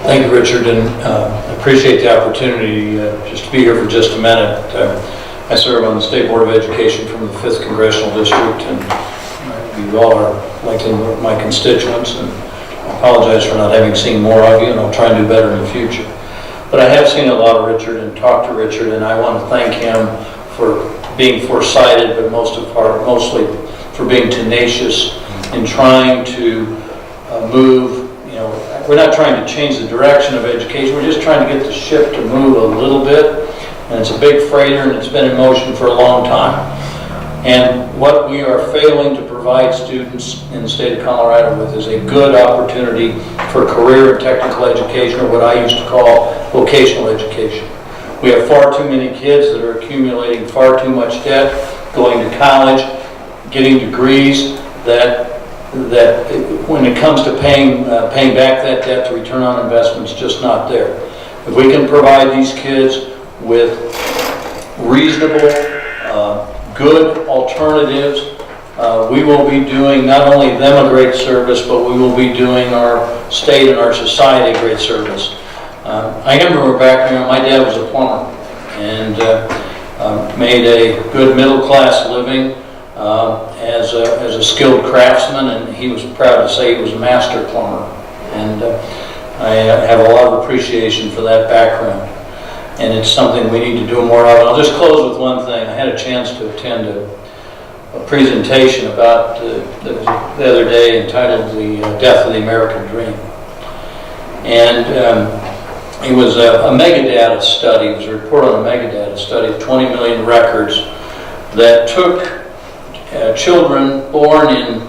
Thank you, Richard, and I appreciate the opportunity just to be here for just a minute. I serve on the State Board of Education from the 5th Congressional District, and you all are likely my constituents, and I apologize for not having seen more of you, and I'll try and do better in the future. But I have seen a lot of Richard and talked to Richard, and I want to thank him for being foresighted, but mostly for being tenacious in trying to move. We're not trying to change the direction of education, we're just trying to get the ship to move a little bit, and it's a big freighter and it's been in motion for a long time. And what we are failing to provide students in the state of Colorado with is a good opportunity for career and technical education, or what I used to call vocational education. We have far too many kids that are accumulating far too much debt, going to college, getting degrees that when it comes to paying back that debt, the return on investment is just not there. If we can provide these kids with reasonable, good alternatives, we will be doing not only them a great service, but we will be doing our state and our society a great service. I come from a background, my dad was a plumber, and made a good middle-class living as a skilled craftsman, and he was proud to say he was a master plumber. And I have a lot of appreciation for that background, and it's something we need to do more of. I'll just close with one thing. I had a chance to attend a presentation about the other day entitled "The Death of the American Dream," and it was a megadata study. It was a report on a megadata study of 20 million records that took children born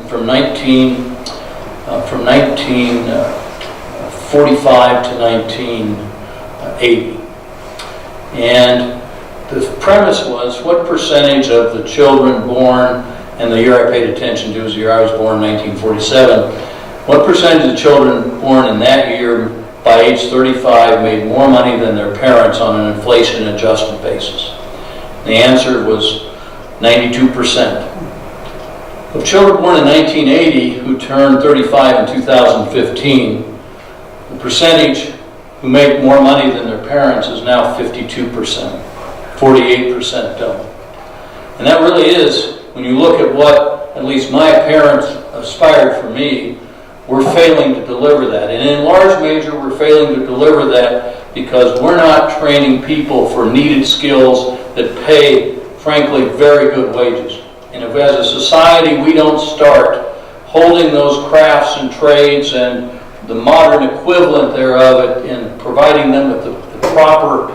from 1945 to 1980. And the premise was, what percentage of the children born, and the year I paid attention to was the year I was born, 1947, what percentage of the children born in that year by age 35 made more money than their parents on an inflation-adjusted basis? The answer was 92%. Of children born in 1980 who turned 35 in 2015, the percentage who make more money than their parents is now 52%. 48% don't. And that really is, when you look at what at least my parents aspired for me, we're failing to deliver that. And in large measure, we're failing to deliver that because we're not training people for needed skills that pay, frankly, very good wages. And if as a society we don't start holding those crafts and trades and the modern equivalent thereof and providing them with the proper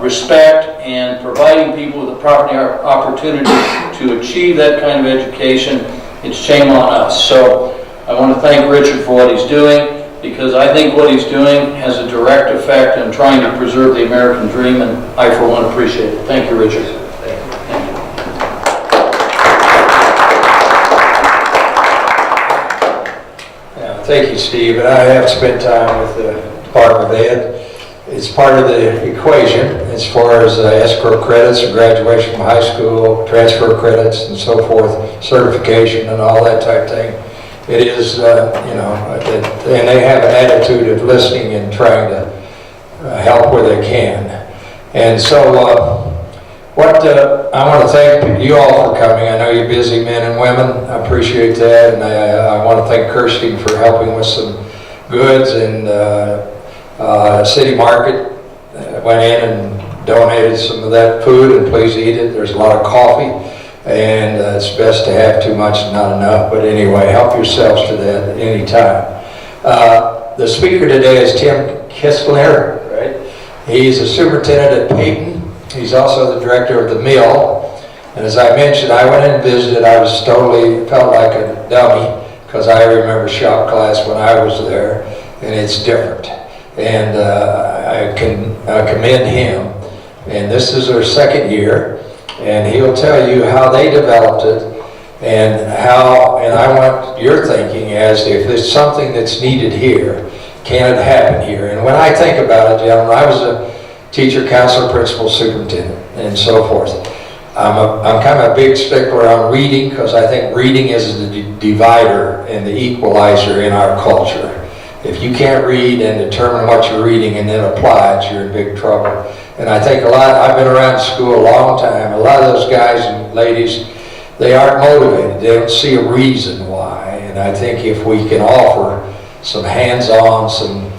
respect and providing people with the proper opportunity to achieve that kind of education, it's shame on us. So I want to thank Richard for what he's doing, because I think what he's doing has a direct effect on trying to preserve the American dream, and I for one appreciate it. Thank you, Richard. Thank you, Steve. And I have spent time with the Department of Ed. It's part of the equation as far as escrow credits or graduation from high school, transfer credits and so forth, certification and all that type of thing. It is, and they have an attitude of listening and trying to help where they can. And so I want to thank you all for coming. I know you're busy men and women. I appreciate that. And I want to thank Kirsty for helping with some goods. And City Market went in and donated some of that food, and please eat it. There's a lot of coffee, and it's best to have too much and not enough. But anyway, help yourselves to that any time. The speaker today is Tim Kistler. Right? He's a superintendent at Peyton. He's also the director of the mill. And as I mentioned, I went in and visited. I was felt like a dummy, because I remember shop class when I was there, and it's different. And I commend him. And this is their second year, and he'll tell you how they developed it, and I want your thinking as to if there's something that's needed here, can it happen here? And when I think about it, gentlemen, I was a teacher, counselor, principal, superintendent, and so forth. I'm kind of a big stickler on reading, because I think reading is the divider and the equalizer in our culture. If you can't read and determine what you're reading and then apply it, you're in big trouble. And I think I've been around school a long time, a lot of those guys and ladies, they aren't motivated, they don't see a reason why. And I think if we can offer some hands-on, some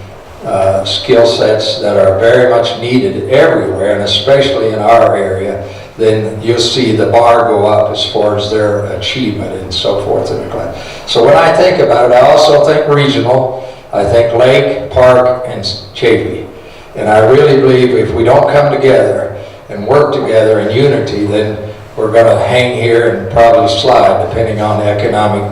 skill sets that are very much needed everywhere, and especially in our area, then you'll see the bar go up as far as their achievement and so forth in the class. So when I think about it, I also think regional. I think Lake, Park, and Chafee. And I really believe if we don't come together and work together in unity, then we're going to hang here and probably slide depending on the economic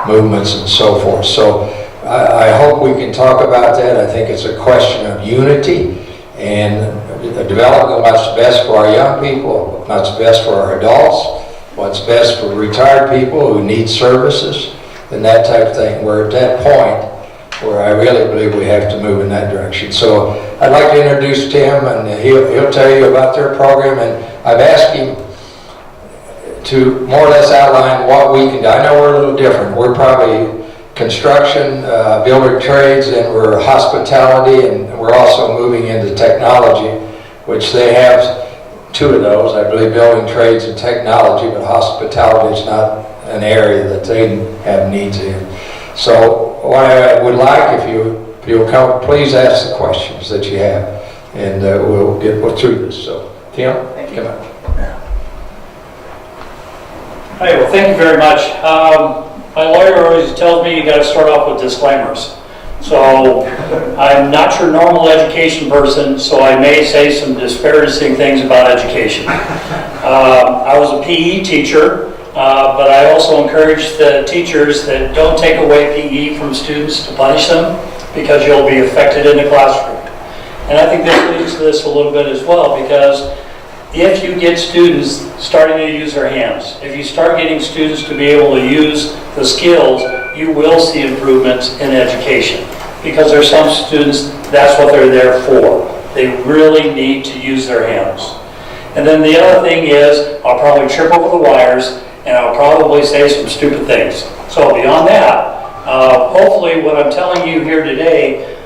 movements and so forth. So I hope we can talk about that. I think it's a question of unity and developing what's best for our young people, what's best for our adults, what's best for retired people who need services, and that type of thing. We're at that point where I really believe we have to move in that direction. So I'd like to introduce Tim, and he'll tell you about their program, and I've asked him to more or less outline what we can do. I know we're a little different. We're probably construction, builder trades, and we're hospitality, and we're also moving into technology, which they have two of those, I believe, building trades and technology, but hospitality is not an area that they have needs in. So what I would like, if you'll come, please ask the questions that you have, and we'll get through this. So, Tim, come on. Hey, well, thank you very much. My lawyer always tells me you got to start off with disclaimers. So I'm not your normal education person, so I may say some disparaging things about education. I was a PE teacher. But I also encourage the teachers that don't take away PE from students to punish them, because you'll be affected in the classroom. And I think this leads to this a little bit as well, because if you get students starting to use their hands, if you start getting students to be able to use the skills, you will see improvements in education. Because there's some students, that's what they're there for. They really need to use their hands. And then the other thing is, I'll probably trip over the wires, and I'll probably say some stupid things. So beyond that, hopefully what I'm telling you here today,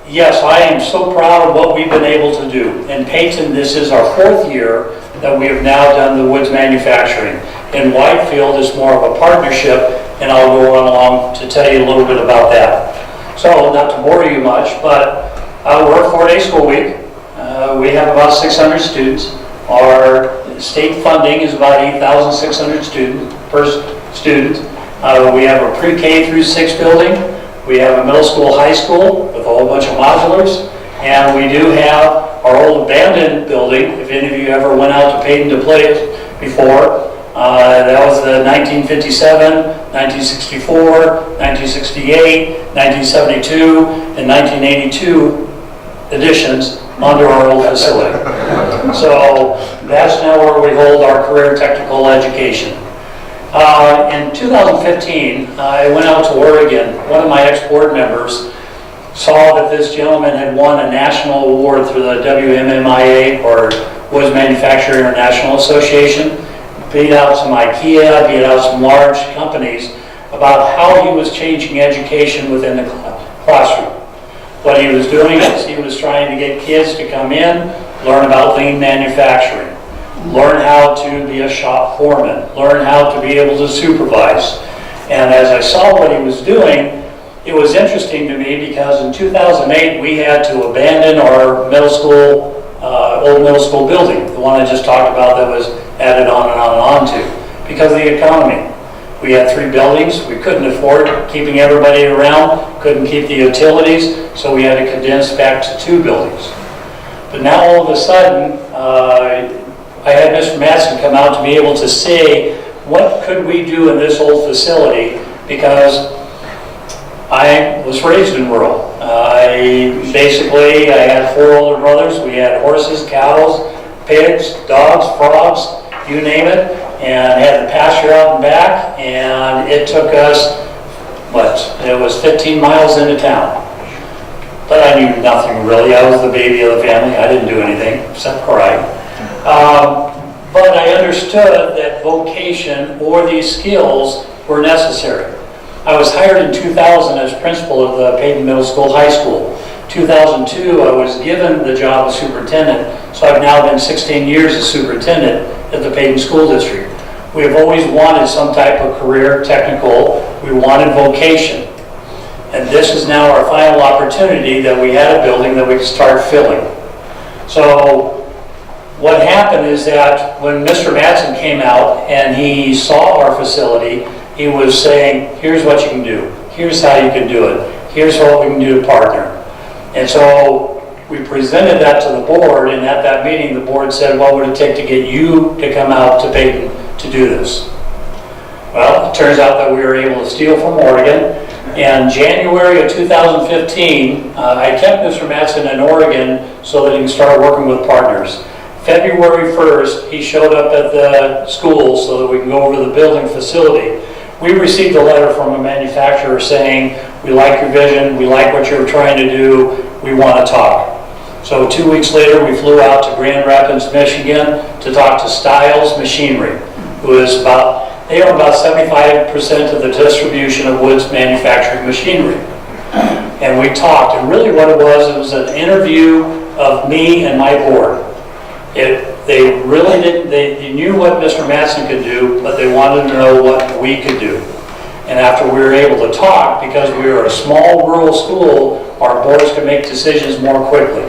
yes, I am so proud of what we've been able to do. In Peyton, this is our 4th year that we have now done the woods manufacturing. In Whitefield, it's more of a partnership, and I'll go on along to tell you a little bit about that. So, not to bore you much, but we're a 4-day school week. We have about 600 students. Our state funding is about 8,600 per student. We have a pre-K through 6 building. We have a middle school, high school with a whole bunch of modulars. And we do have our old abandoned building. If any of you ever went out to Peyton to play it before, that was the 1957, 1964, 1968, 1972, and 1982 editions under our old facility. So that's now where we hold our career technical education. In 2015, I went out to Oregon. One of my ex-board members saw that this gentleman had won a national award through the WMMIA, or Woods Manufacturing International Association, beat out some IKEA, beat out some large companies about how he was changing education within the classroom. What he was doing is he was trying to get kids to come in, learn about lean manufacturing, learn how to be a shop foreman, learn how to be able to supervise. And as I saw what he was doing, it was interesting to me, because in 2008 we had to abandon our middle school, old middle school building, the one I just talked about that was added on and on and on to, because of the economy. We had 3 buildings. We couldn't afford keeping everybody around, couldn't keep the utilities, so we had to condense back to 2 buildings. But now all of a sudden, I had Mr. Madsen come out to be able to say, what could we do in this old facility? Because I was raised in rural. I had 4 older brothers. We had horses, cows, pigs, dogs, frogs, you name it, and had the pasture out and back, and it took us, it was 15 miles into town. But I knew nothing really. I was the baby of the family. I didn't do anything except cry. But I understood that vocation or these skills were necessary. I was hired in 2000 as principal of the Peyton Middle School High School. 2002, I was given the job of superintendent, so I've now been 16 years as superintendent at the Peyton School District. We have always wanted some type of career, technical, we wanted vocation. And this is now our final opportunity that we had a building that we could start filling. So what happened is that when Mr. Madsen came out and he saw our facility, he was saying, here's what you can do, here's how you can do it, here's what we can do to partner. And so we presented that to the board, and at that meeting the board said, what would it take to get you to come out to Peyton to do this? Well, it turns out that we were able to steal from Oregon. In January of 2015, I kept Mr. Madsen in Oregon so that he can start working with partners. February 1st, he showed up at the school so that we can go over the building facility. We received a letter from a manufacturer saying, we like your vision, we like what you're trying to do, we want to talk. So 2 weeks later, we flew out to Grand Rapids, Michigan to talk to Stiles Machinery, who is they own about 75% of the distribution of Wood's manufacturing machinery. And we talked, and really what it was an interview of me and my board. They really didn't, they knew what Mr. Madsen could do, but they wanted to know what we could do. And after we were able to talk, because we were a small rural school, our boards could make decisions more quickly.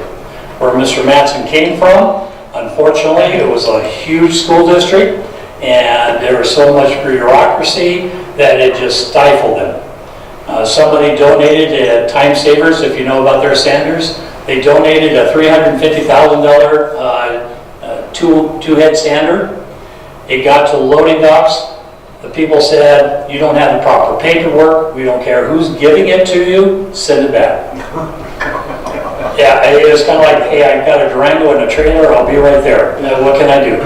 Where Mr. Madsen came from, unfortunately, it was a huge school district, and there was so much bureaucracy that it just stifled them. Somebody donated Time Savers, if you know about their sanders. They donated a $350,000 two-head sander. It got to the loading docks. The people said, you don't have the proper paperwork, we don't care who's giving it to you, send it back. Yeah, it was kind of like, hey, I've got a Durango and a trailer, I'll be right there. What can I do?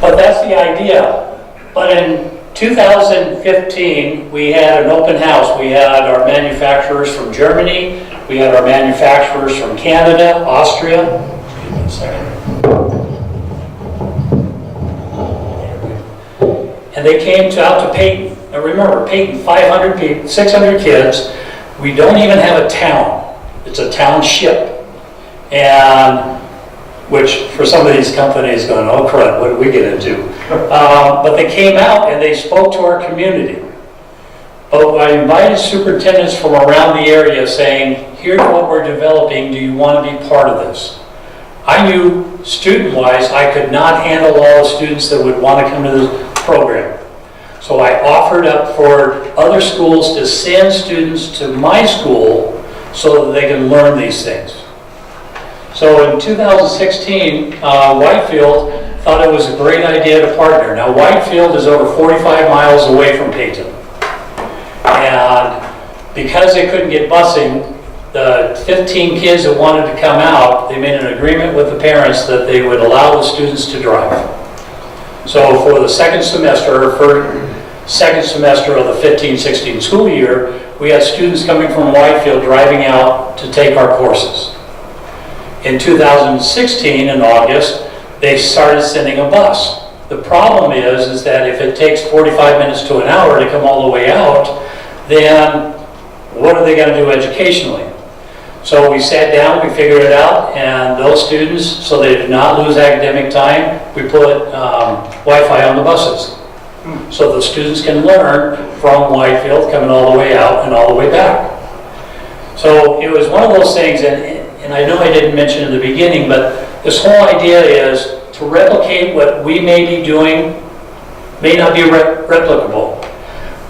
But that's the idea. But in 2015, we had an open house. We had our manufacturers from Germany, we had our manufacturers from Canada, Austria. Give me a second. And they came out to Peyton. Now remember, Peyton, 500 people, 600 kids. We don't even have a town. It's a township. And which for some of these companies going, oh crud, what did we get into? But they came out and they spoke to our community. But I invited superintendents from around the area saying, here's what we're developing, do you want to be part of this? I knew student-wise I could not handle all the students that would want to come to this program. So I offered up for other schools to send students to my school so that they can learn these things. So in 2016, Whitefield thought it was a great idea to partner. Now Whitefield is over 45 miles away from Peyton. And because they couldn't get busing, the 15 kids that wanted to come out, they made an agreement with the parents that they would allow the students to drive. So for the second semester of the 15-16 school year, we had students coming from Whitefield driving out to take our courses. In 2016, in August, they started sending a bus. The problem is that if it takes 45 minutes to an hour to come all the way out, then what are they going to do educationally? So we sat down, we figured it out, and those students, so they did not lose academic time, we put Wi-Fi on the buses. So the students can learn from Whitefield coming all the way out and all the way back. So it was one of those things, and I know I didn't mention in the beginning, but this whole idea is to replicate what we may be doing may not be replicable.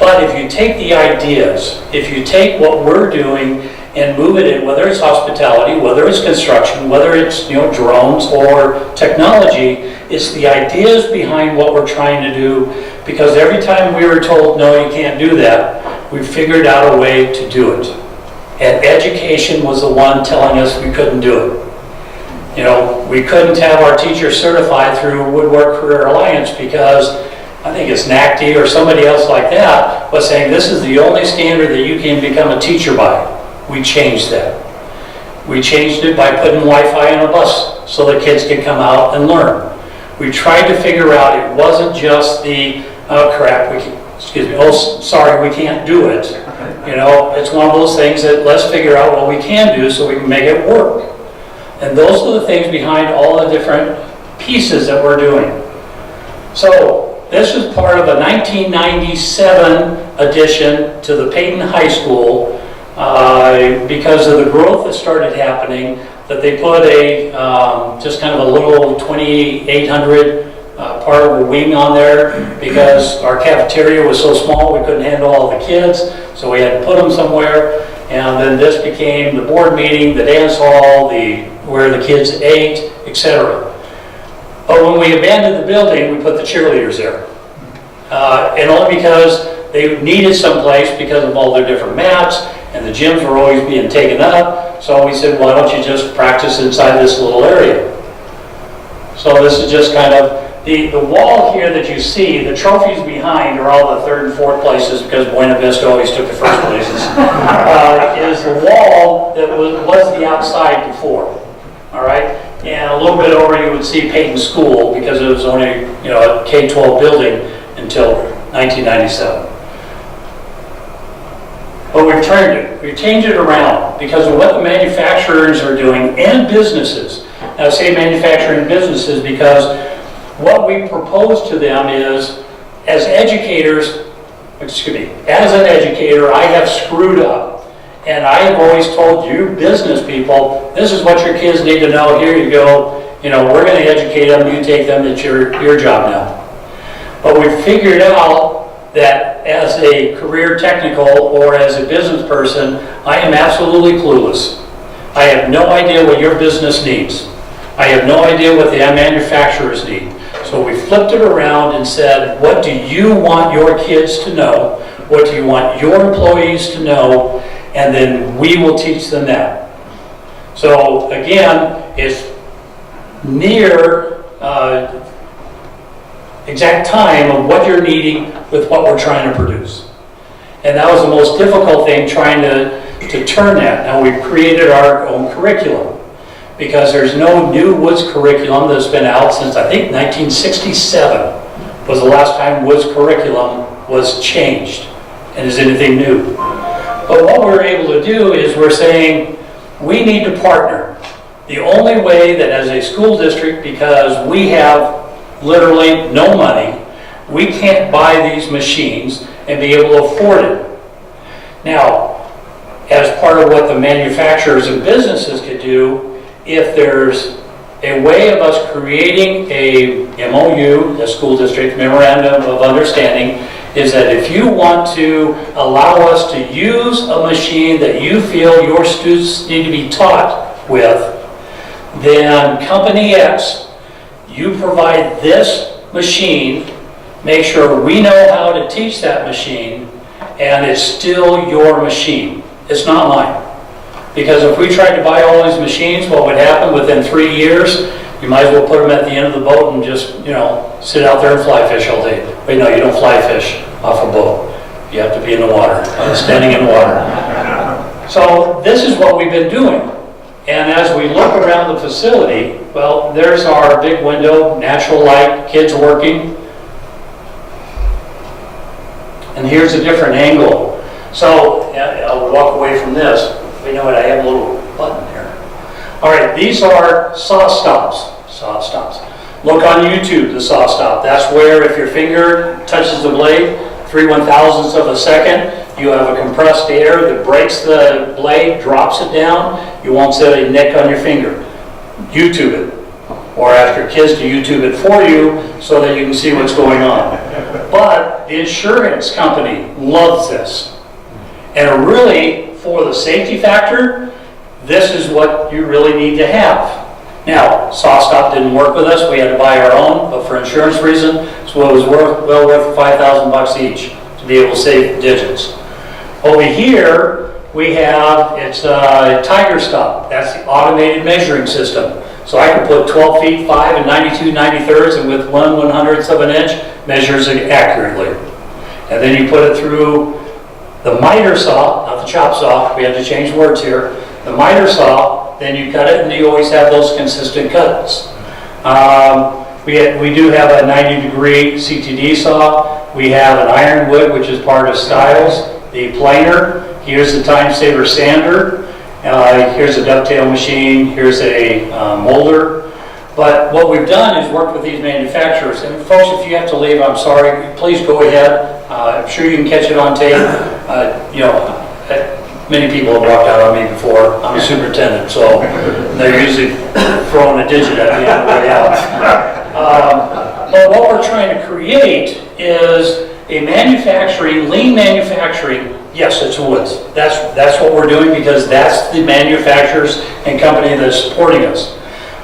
But if you take the ideas, if you take what we're doing and move it in, whether it's hospitality, whether it's construction, whether it's drones or technology, it's the ideas behind what we're trying to do, because every time we were told, no, you can't do that, we figured out a way to do it. And education was the one telling us we couldn't do it. We couldn't have our teachers certified through Woodwork Career Alliance because I think it's NACD or somebody else like that was saying this is the only standard that you can become a teacher by. We changed that. We changed it by putting Wi-Fi on a bus so the kids could come out and learn. We tried to figure out it wasn't just the, oh crap, excuse me, oh, sorry, we can't do it. You know, it's one of those things that let's figure out what we can do so we can make it work. And those are the things behind all the different pieces that we're doing. So this is part of a 1997 addition to the Peyton High School because of the growth that started happening, that they put a just kind of a little 2,800 part of a wing on there because our cafeteria was so small we couldn't handle all the kids, so we had to put them somewhere. And then this became the board meeting, the dance hall, where the kids ate, etc. But when we abandoned the building, we put the cheerleaders there. And only because they needed some place because of all their different mats, and the gyms were always being taken up. So we said, why don't you just practice inside this little area? So this is just kind of the wall here that you see. The trophies behind are all the third and fourth places because Buena Vista always took the first places. Is the wall that was the outside before. All right, and a little bit over you would see Peyton School because it was only a K-12 building until 1997. But we've turned it. We've changed it around because of what the manufacturers are doing and businesses. Now, I say manufacturing businesses because what we propose to them is, as educators, excuse me, as an educator, I have screwed up. And I have always told you, business people, this is what your kids need to know. Here you go. We're going to educate them. You take them. It's your job now. But we've figured out that as a career technical or as a business person, I am absolutely clueless. I have no idea what your business needs. I have no idea what the manufacturers need. So we flipped it around and said, what do you want your kids to know? What do you want your employees to know? And then we will teach them that. So again, it's near exact time of what you're needing with what we're trying to produce. And that was the most difficult thing, trying to turn that. Now we've created our own curriculum because there's no new Woods curriculum that's been out since I think 1967 was the last time Woods curriculum was changed and is anything new. But what we're able to do is we're saying we need to partner. The only way that as a school district, because we have literally no money, we can't buy these machines and be able to afford it. Now, as part of what the manufacturers and businesses could do, if there's a way of us creating a MOU, a school district memorandum of understanding, is that if you want to allow us to use a machine that you feel your students need to be taught with, then Company X, you provide this machine, make sure we know how to teach that machine, and it's still your machine. It's not mine. Because if we tried to buy all these machines, what would happen within 3 years? You might as well put them at the end of the boat and just, sit out there and fly fish all day. But no, you don't fly fish off a boat. You have to be in the water, standing in water. So this is what we've been doing. And as we look around the facility, well, there's our big window, natural light, kids working. And here's a different angle. So I'll walk away from this. You know what, I have a little button here. All right, these are saw stops. Saw stops. Look on YouTube, the saw stop. That's where if your finger touches the blade, 3/1000ths of a second, you have a compressed air that breaks the blade, drops it down. You won't set a nick on your finger. YouTube it. Or ask your kids to YouTube it for you so that you can see what's going on. But the insurance company loves this. And really, for the safety factor, this is what you really need to have. Now, SawStop didn't work with us. We had to buy our own, but for insurance reason, so it was well worth $5,000 each to be able to save digits. Over here, we have, it's Tiger Stop. That's the automated measuring system. So I can put 12 feet 5 and 92 93rds, and with 1/100th of an inch, measures it accurately. And then you put it through the miter saw, not the chop saw, we had to change words here. The miter saw, then you cut it and you always have those consistent cuts. We do have a 90-degree CTD saw. We have an ironwood, which is part of Styles, the planer. Here's the time saver sander. Here's a dovetail machine. Here's a molder. But what we've done is worked with these manufacturers. And folks, if you have to leave, I'm sorry. Please go ahead. I'm sure you can catch it on tape. Many people have walked out on me before. I'm a superintendent, so they're usually throwing a digit at me on the way out. But what we're trying to create is a lean manufacturing. Yes, it's woods. That's what we're doing because that's the manufacturers and company that's supporting us.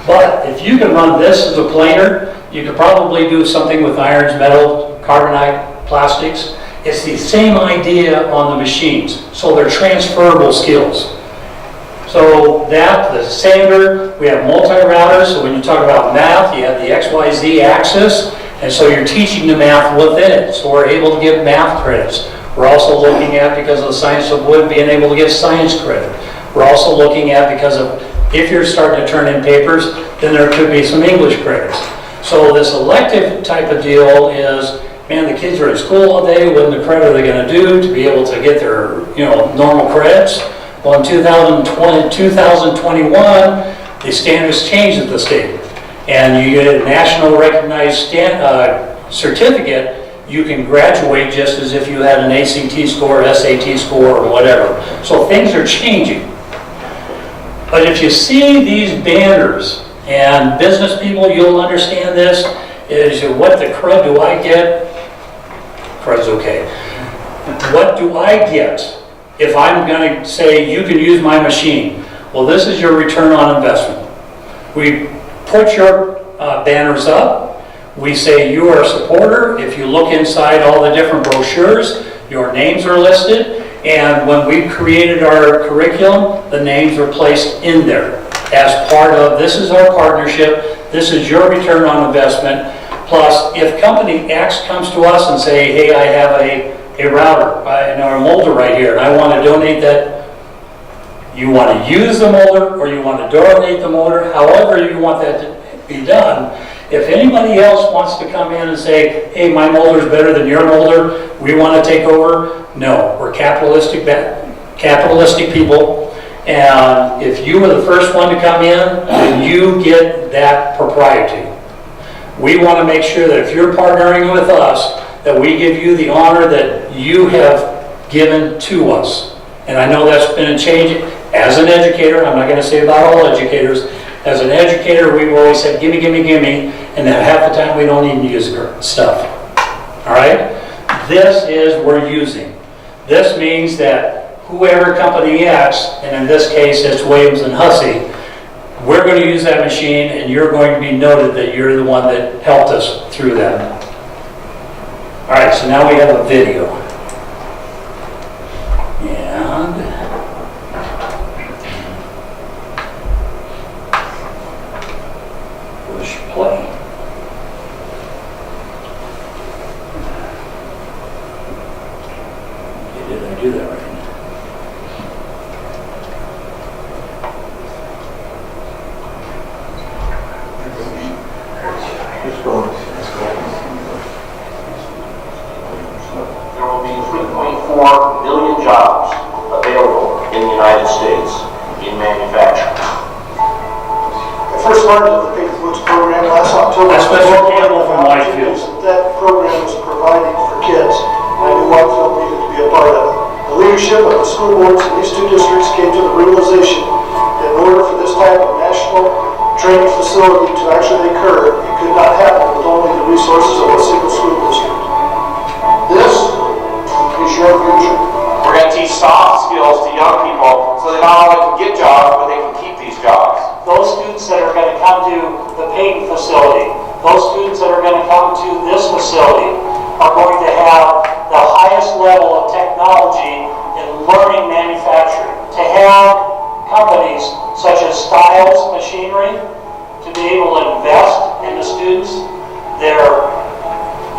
But if you can run this as a planer, you could probably do something with irons, metal, carbonite, plastics. It's the same idea on the machines. So they're transferable skills. So the sander, we have multi-routers. So when you talk about math, you have the XYZ axis. And so you're teaching the math within it. So we're able to give math credits. We're also looking at, because of the science of wood, being able to give science credit. We're also looking at, because of, if you're starting to turn in papers, then there could be some English credits. So this elective type of deal is, man, the kids are in school all day. What in the credit are they going to do to be able to get their, normal credits? Well, in 2021, the standards changed at the state, and you get a national recognized certificate. You can graduate just as if you had an ACT score, SAT score, or whatever. So things are changing. But if you see these banners, and business people, you'll understand this, is what the crud do I get? Crud's okay. What do I get if I'm going to say you can use my machine? Well, this is your return on investment. We put your banners up. We say you are a supporter. If you look inside all the different brochures, your names are listed. And when we created our curriculum, the names are placed in there as part of, this is our partnership, this is your return on investment. Plus, if company X comes to us and say, hey, I have a router and a molder right here, and I want to donate that, you want to use the molder or you want to donate the molder, however you want that to be done. If anybody else wants to come in and say, hey, my molder is better than your molder, we want to take over, no, we're capitalistic people. And if you were the first one to come in, then you get that propriety. We want to make sure that if you're partnering with us, that we give you the honor that you have given to us. And I know that's been a change. As an educator, I'm not going to say about all educators, as an educator, we've always said, gimme, gimme, gimme, and then half the time we don't even use stuff. All right? This is we're using. This means that whoever company X, and in this case it's Williams and Hussey, we're going to use that machine and you're going to be noted that you're the one that helped us through that. All right, so now we have a video. And push play. Did I do that right? There will be 3.4 million jobs available in the United States in manufacturing. I first learned of the Pink Boots program last October. That's Mr. Campbell from Whitefield. That program was providing for kids. I knew Whitefield needed to be a part of it. The leadership of the school boards in these two districts came to the realization that in order for this type of national training facility to actually occur, it could not happen with only the resources of a single school district. This is your future. We're going to teach soft skills to young people so they not only can get jobs, but they can keep these jobs. Those students that are going to come to the Peyton facility, those students that are going to come to this facility are going to have the highest level of technology in learning manufacturing. To have companies such as Styles Machinery to be able to invest in the students, their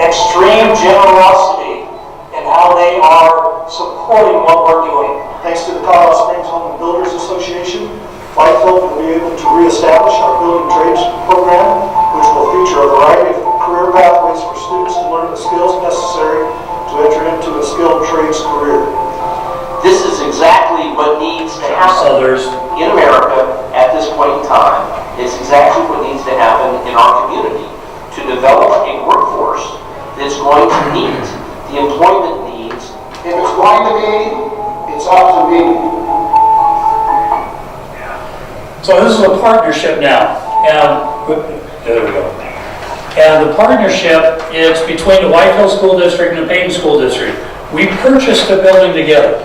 extreme generosity in how they are supporting what we're doing. Thanks to the Colorado Springs Home and Builders Association, Whitefield will be able to reestablish our building trades program, which will feature a variety of career pathways for students to learn the the skills necessary to enter into a skilled trades career. This is exactly what needs to happen Others. in America at this point in time. It's exactly what needs to happen in our community to develop a workforce that's going to meet the employment needs. If it's going to be, it's up to me. So this is a partnership now, and there we go. And the partnership is between the Whitefield School District and the Payton School District. We purchased the building together.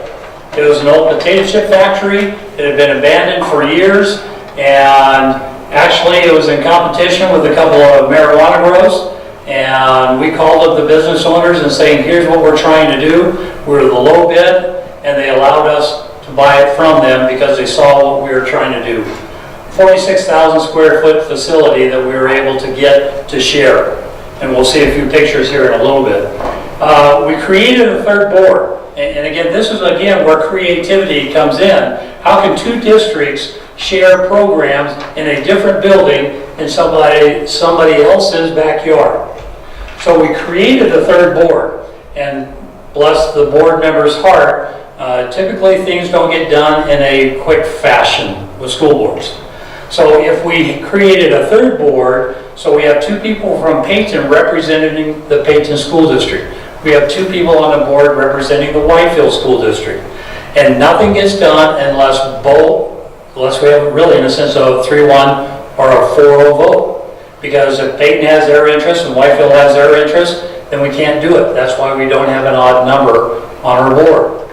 It was an old potato chip factory. It had been abandoned for years, and actually it was in competition with a couple of marijuana grows. And we called up the business owners and saying, here's what we're trying to do. We're the low bid, and they allowed us to buy it from them because they saw what we were trying to do. 46,000 square foot facility that we were able to get to share. And we'll see a few pictures here in a little bit. We created a third board. And again, this is where creativity comes in. How can two districts share programs in a different building in somebody else's backyard? So we created a third board, and bless the board member's heart, typically things don't get done in a quick fashion with school boards. So if we created a third board, so we have two people from Payton representing the Payton School District. We have two people on the board representing the Whitefield School District. And nothing gets done unless we have really in a sense of a 3-1 or a 4-0 vote. Because if Payton has their interest and Whitefield has their interest, then we can't do it. That's why we don't have an odd number on our board.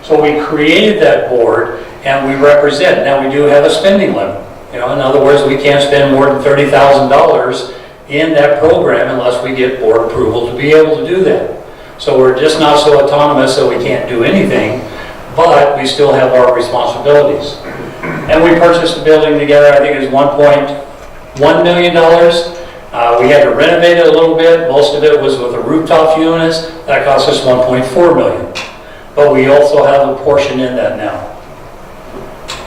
So we created that board and we represent. Now we do have a spending limit. In other words, we can't spend more than $30,000 in that program unless we get board approval to be able to do that. So we're just not so autonomous that we can't do anything, but we still have our responsibilities. And we purchased the building together, I think it was $1.1 million. We had to renovate it a little bit. Most of it was with the rooftop units. That cost us $1.4 million. But we also have a portion in that now.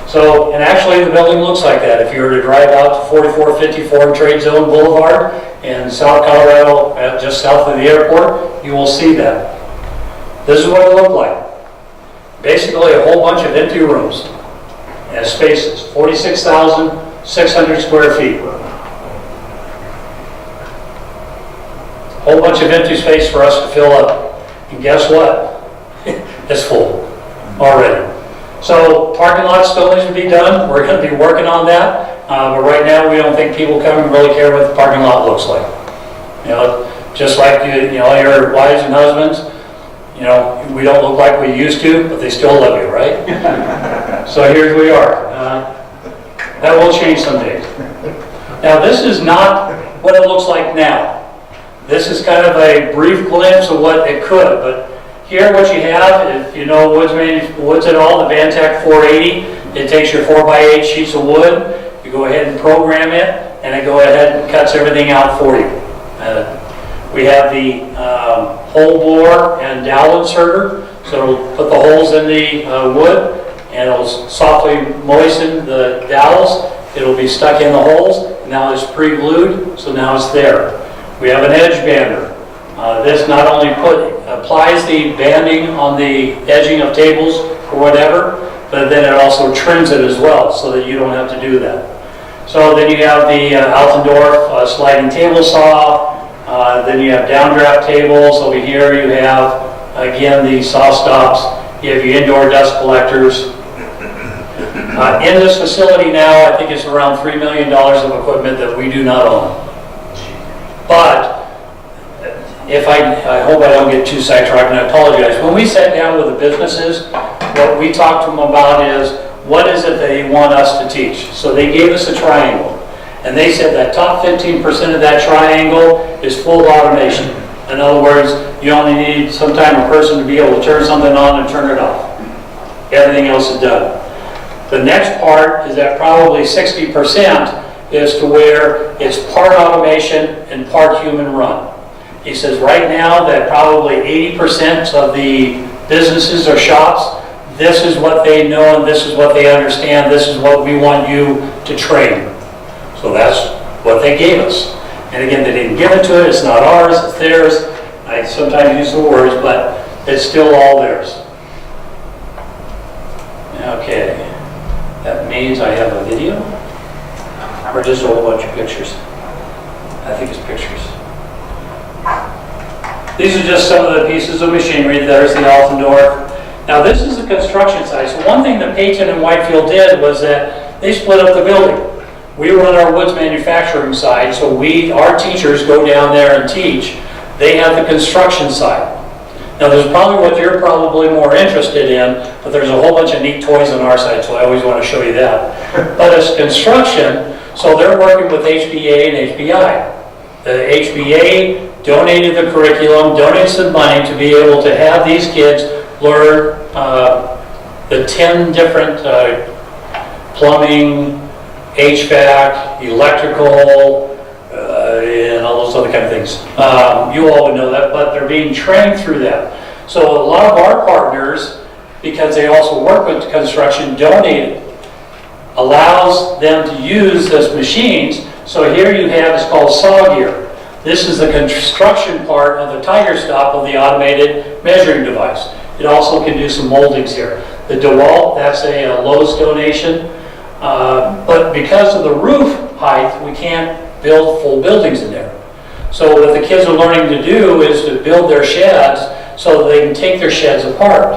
So, and actually the building looks like that. If you were to drive out to 4454 Trade Zone Boulevard in South Colorado, just south of the airport, you will see that. This is what it looked like. Basically a whole bunch of empty rooms and spaces, 46,600 square feet. Whole bunch of empty space for us to fill up. And guess what? It's full already. So parking lot still needs to be done. We're going to be working on that. But right now we don't think people come and really care what the parking lot looks like. Just like your wives and husbands, we don't look like we used to, but they still love you, right? So here we are. That will change someday. Now this is not what it looks like now. This is kind of a brief glimpse of what it could, but here what you have, if you know woods at all, the Vantac 480, it takes your 4x8 sheets of wood, you go ahead and program it, and it go ahead and cuts everything out for you. We have the hole bore and dowel inserter, so it'll put the holes in the wood, and it'll softly moisten the dowels. It'll be stuck in the holes. Now it's pre-glued, so now it's there. We have an edge bander. This not only applies the banding on the edging of tables or whatever, but then it also trims it as well so that you don't have to do that. So then you have the Altendorf sliding table saw. Then you have downdraft tables. Over here you have, again, the saw stops. You have your indoor dust collectors. In this facility now, I think it's around $3 million of equipment that we do not own. But I hope I don't get too sidetracked, and I apologize. When we sat down with the businesses, what we talked to them about is, what is it they want us to teach? So they gave us a triangle. And they said that top 15% of that triangle is full automation. In other words, you only need sometime a person to be able to turn something on and turn it off. Everything else is done. The next part is that probably 60% is to where it's part automation and part human run. He says right now that probably 80% of the businesses or shops, this is what they know and this is what they understand, this is what we want you to train. So that's what they gave us. And again, they didn't give it to us, it's not ours, it's theirs. I sometimes use the words, but it's still all theirs. Okay, that means I have a video, or just a whole bunch of pictures. I think it's pictures. These are just some of the pieces of machinery. There's the Altendorf. Now this is the construction site. So one thing that Peyton and Whitefield did was that they split up the building. We run our woods manufacturing side, so our teachers go down there and teach. They have the construction side. Now there's probably what you're probably more interested in, but there's a whole bunch of neat toys on our side, so I always want to show you that. But it's construction, so they're working with HBA and HBI. The HBA donated the curriculum, donated some money to be able to have these kids learn the 10 different plumbing, HVAC, electrical, and all those other kind of things. You all would know that, but they're being trained through that. So a lot of our partners, because they also work with construction, donated, allows them to use those machines. So here you have, it's called saw gear. This is the construction part of the Tiger Stop of the automated measuring device. It also can do some moldings here. The DeWalt, that's a Lowe's donation. But because of the roof height, we can't build full buildings in there. So what the kids are learning to do is to build their sheds so that they can take their sheds apart.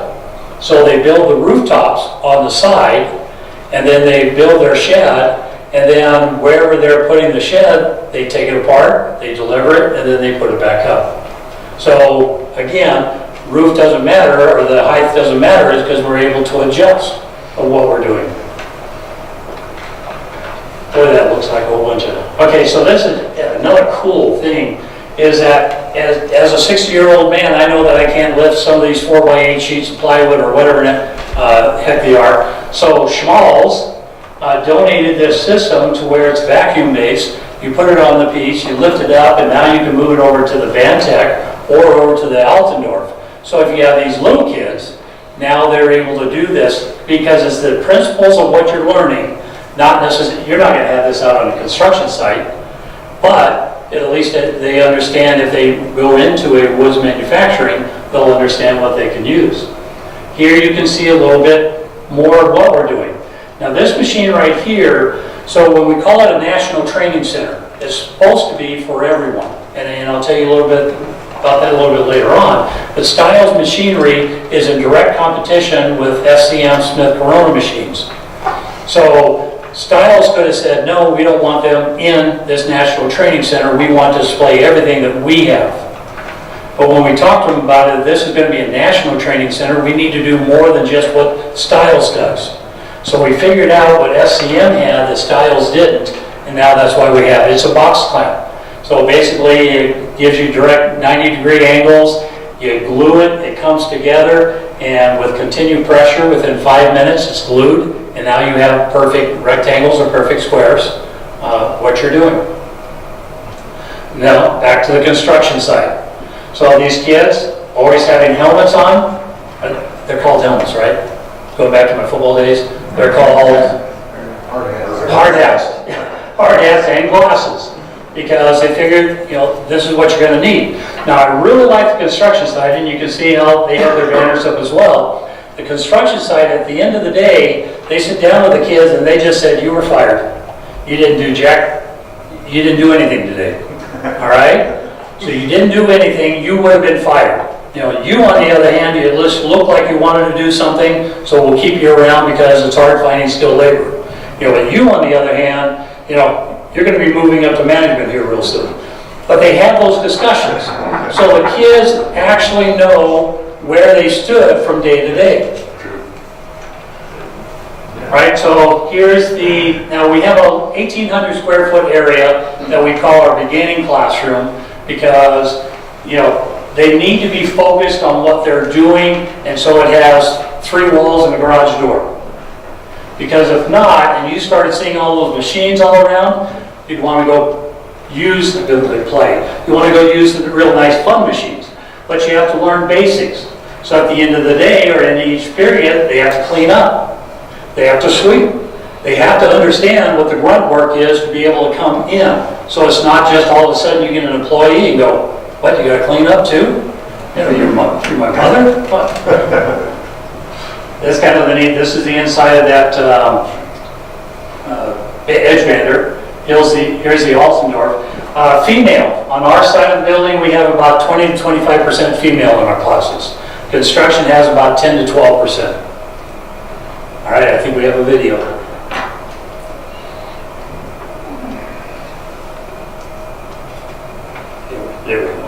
So they build the rooftops on the side, and then they build their shed, and then wherever they're putting the shed, they take it apart, they deliver it, and then they put it back up. So again, roof doesn't matter, or the height doesn't matter, is because we're able to adjust of what we're doing. Boy, that looks like a whole bunch of... Okay, so this is another cool thing, is that as a 60-year-old man, I know that I can't lift some of these 4x8 sheets of plywood or whatever heck they are. So Schmalz donated this system to where it's vacuum-based. You put it on the piece, you lift it up, and now you can move it over to the Vantec or over to the Altendorf. So if you have these little kids, now they're able to do this because it's the principles of what you're learning. Not necessarily, you're not going to have this out on a construction site, but at least they understand if they go into a woods manufacturing, they'll understand what they can use. Here you can see a little bit more of what we're doing. Now this machine right here, so when we call it a national training center, it's supposed to be for everyone. And I'll tell you a little bit about that a little bit later on. But Stiles Machinery is in direct competition with SCM Smith Corona machines. So Stiles could have said, no, we don't want them in this national training center. We want to display everything that we have. But when we talked to them about it, this is going to be a national training center. We need to do more than just what Stiles does. So we figured out what SCM had that Stiles didn't, and now that's why we have it. It's a box clamp. So basically it gives you direct 90-degree angles. You glue it, it comes together, and with continued pressure, within 5 minutes, it's glued. And now you have perfect rectangles or perfect squares, what you're doing. Now, back to the construction site. So these kids, always having helmets on, they're called helmets, right? Going back to my football days, they're called hard hats. Hard hats and glasses. Because they figured, this is what you're going to need. Now, I really like the construction site, and you can see how they have their banners up as well. The construction site, at the end of the day, they sit down with the kids and they just said, you were fired. You didn't do you didn't do anything today. All right? So you didn't do anything, you would have been fired. You on the other hand, you look like you wanted to do something, so we'll keep you around because it's hard finding skilled labor. But you on the other hand, you're going to be moving up to management here real soon. But they have those discussions. So the kids actually know where they stood from day to day. Right, so here's now we have a 1,800 square foot area that we call our beginning classroom because, they need to be focused on what they're doing, and so it has 3 walls and a garage door. Because if not, and you started seeing all those machines all around, you'd want to go use the play. You want to go use the real nice fun machines. But you have to learn basics. So at the end of the day, or in each period, they have to clean up. They have to sweep. They have to understand what the grunt work is to be able to come in. So it's not just all of a sudden you get an employee and go, What, you gotta clean up too? You know, you're my mother? What? That's kind of the neat, this is the inside of that edge bander. Here's the Alstendorf. Female, on our side of the building, we have about 20 to 25% female in our classes. Construction has about 10 to 12%. All right, I think we have a video. There we go.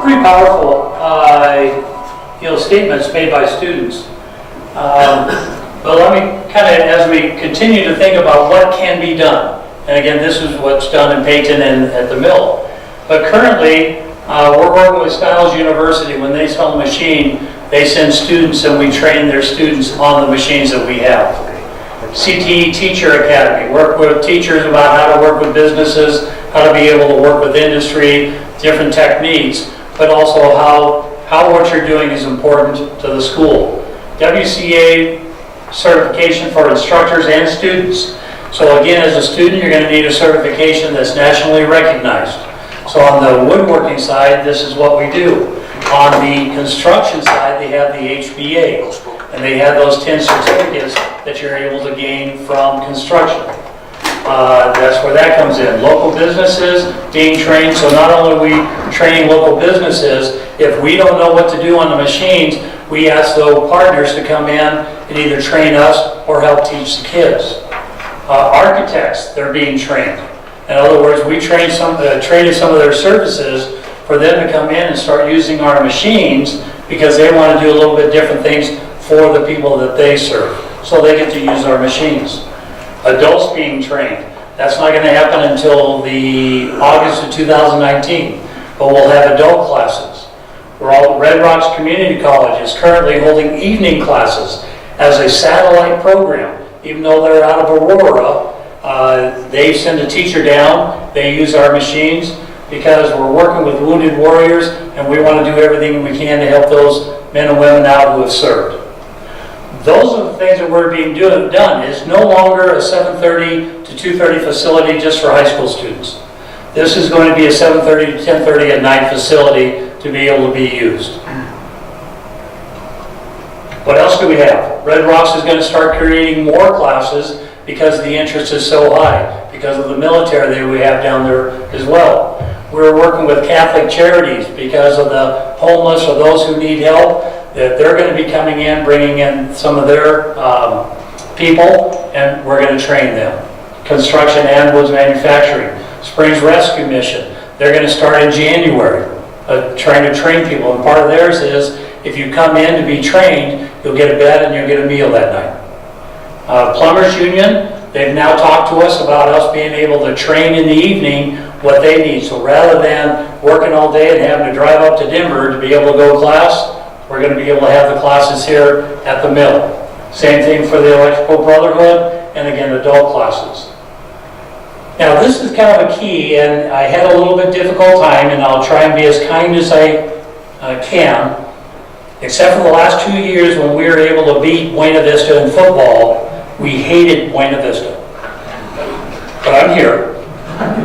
Pretty powerful, statements made by students. But let me kind of, as we continue to think about what can be done, and again, this is what's done in Peyton and at the mill. But currently, we're working with Styles University. When they sell a machine, they send students and we train their students on the machines that we have. CTE Teacher Academy, work with teachers about how to work with businesses, how to be able to work with industry, different techniques, but also how what you're doing is important to the school. WCA certification for instructors and students. So again, as a student, you're going to need a certification that's nationally recognized. So on the woodworking side, this is what we do. On the construction side, they have the HBA, and they have those 10 certificates that you're able to gain from construction. That's where that comes in. Local businesses being trained, so not only are we training local businesses, if we don't know what to do on the machines, we ask those partners to come in and either train us or help teach the kids. Architects, they're being trained. In other words, we train some of their services for them to come in and start using our machines because they want to do a little bit different things for the people that they serve. So they get to use our machines. Adults being trained. That's not going to happen until the August of 2019, but we'll have adult classes. Red Rocks Community College is currently holding evening classes as a satellite program. Even though they're out of Aurora, they send a teacher down, they use our machines because we're working with wounded warriors and we want to do everything we can to help those men and women out who have served. Those are the things that we're being done. It's no longer a 7:30 to 2:30 facility just for high school students. This is going to be a 7:30 to 10:30 at night facility to be able to be used. What else do we have? Red Rocks is going to start creating more classes because the interest is so high, because of the military that we have down there as well. We're working with Catholic Charities because of the homeless or those who need help, that they're going to be coming in, bringing in some of their people, and we're going to train them. Construction and woods manufacturing. Springs Rescue Mission, they're going to start in January, trying to train people. And part of theirs is, if you come in to be trained, you'll get a bed and you'll get a meal that night. Plumbers Union, they've now talked to us about us being able to train in the evening what they need. So rather than working all day and having to drive up to Denver to be able to go to class, we're going to be able to have the classes here at the mill. Same thing for the Electrical Brotherhood, and again, adult classes. Now this is kind of a key, and I had a little bit difficult time, and I'll try and be as kind as I can. Except for the last 2 years when we were able to beat Buena Vista in football, we hated Buena Vista. But I'm here,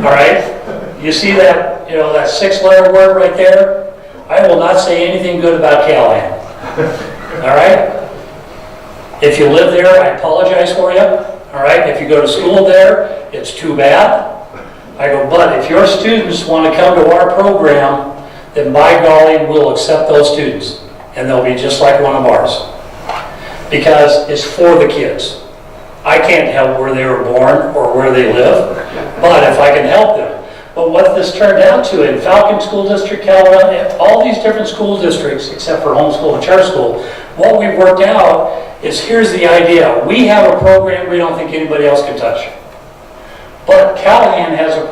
all right? You see that, that 6-letter word right there? I will not say anything good about Callahan, all right? If you live there, I apologize for you, all right? If you go to school there, it's too bad. I go, but if your students want to come to our program, then by golly, we'll accept those students. And they'll be just like one of ours. Because it's for the kids. I can't help where they were born or where they live, but if I can help them. But what this turned out to in Falcon School District, Caledonia, all these different school districts, except for homeschool and charter school, what we've worked out is, here's the idea. We have a program we don't think anybody else can touch. But Callahan has a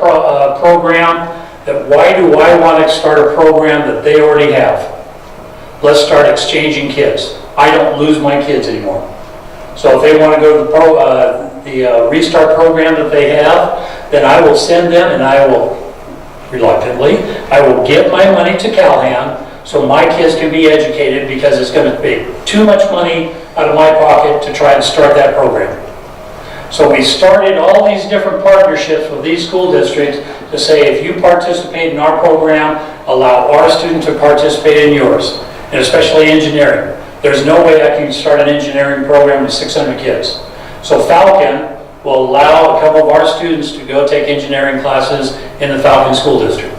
program that, why do I want to start a program that they already have? Let's start exchanging kids. I don't lose my kids anymore. So if they want to go to the Restart program that they have, then I will send them, and I will, reluctantly, I will give my money to Callahan so my kids can be educated, because it's going to be too much money out of my pocket to try and start that program. So we started all these different partnerships with these school districts to say, if you participate in our program, allow our student to participate in yours. And especially engineering. There's no way I can start an engineering program with 600 kids. So Falcon will allow a couple of our students to go take engineering classes in the Falcon School District.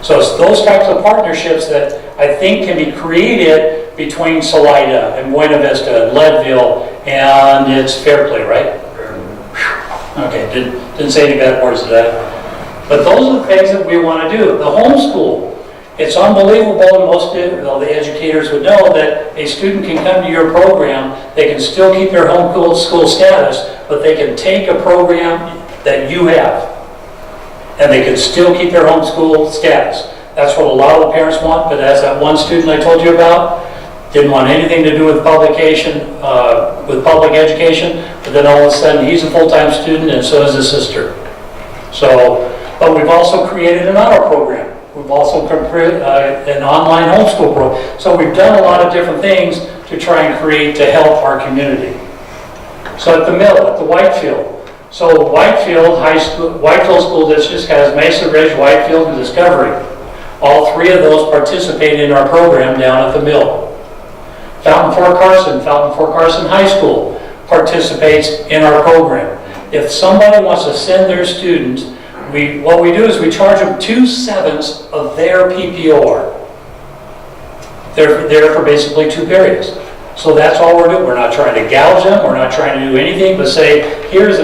So it's those types of partnerships that I think can be created between Salida and Buena Vista and Leadville, and it's fair play, right? Okay, didn't say any bad words to that. But those are the things that we want to do. The homeschool. It's unbelievable, and most of the educators would know that a student can come to your program, they can still keep their homeschool status, but they can take a program that you have, and they can still keep their homeschool status. That's what a lot of the parents want, but as that one student I told you about, didn't want anything to do with publication, with public education, but then all of a sudden he's a full-time student, and so is his sister. So, but we've also created an honor program. We've also created an online homeschool program. So we've done a lot of different things to try and create to help our community. So at the mill, at the Whitefield. So Whitefield School District has Mesa Ridge, Whitefield, and Discovery. All three of those participate in our program down at the mill. Fountain Fort Carson High School participates in our program. If somebody wants to send their students, what we do is we charge them 2/7 of their PPOR. They're there for basically 2 periods. So that's all we're doing. We're not trying to gouge them. We're not trying to do anything but say, here's I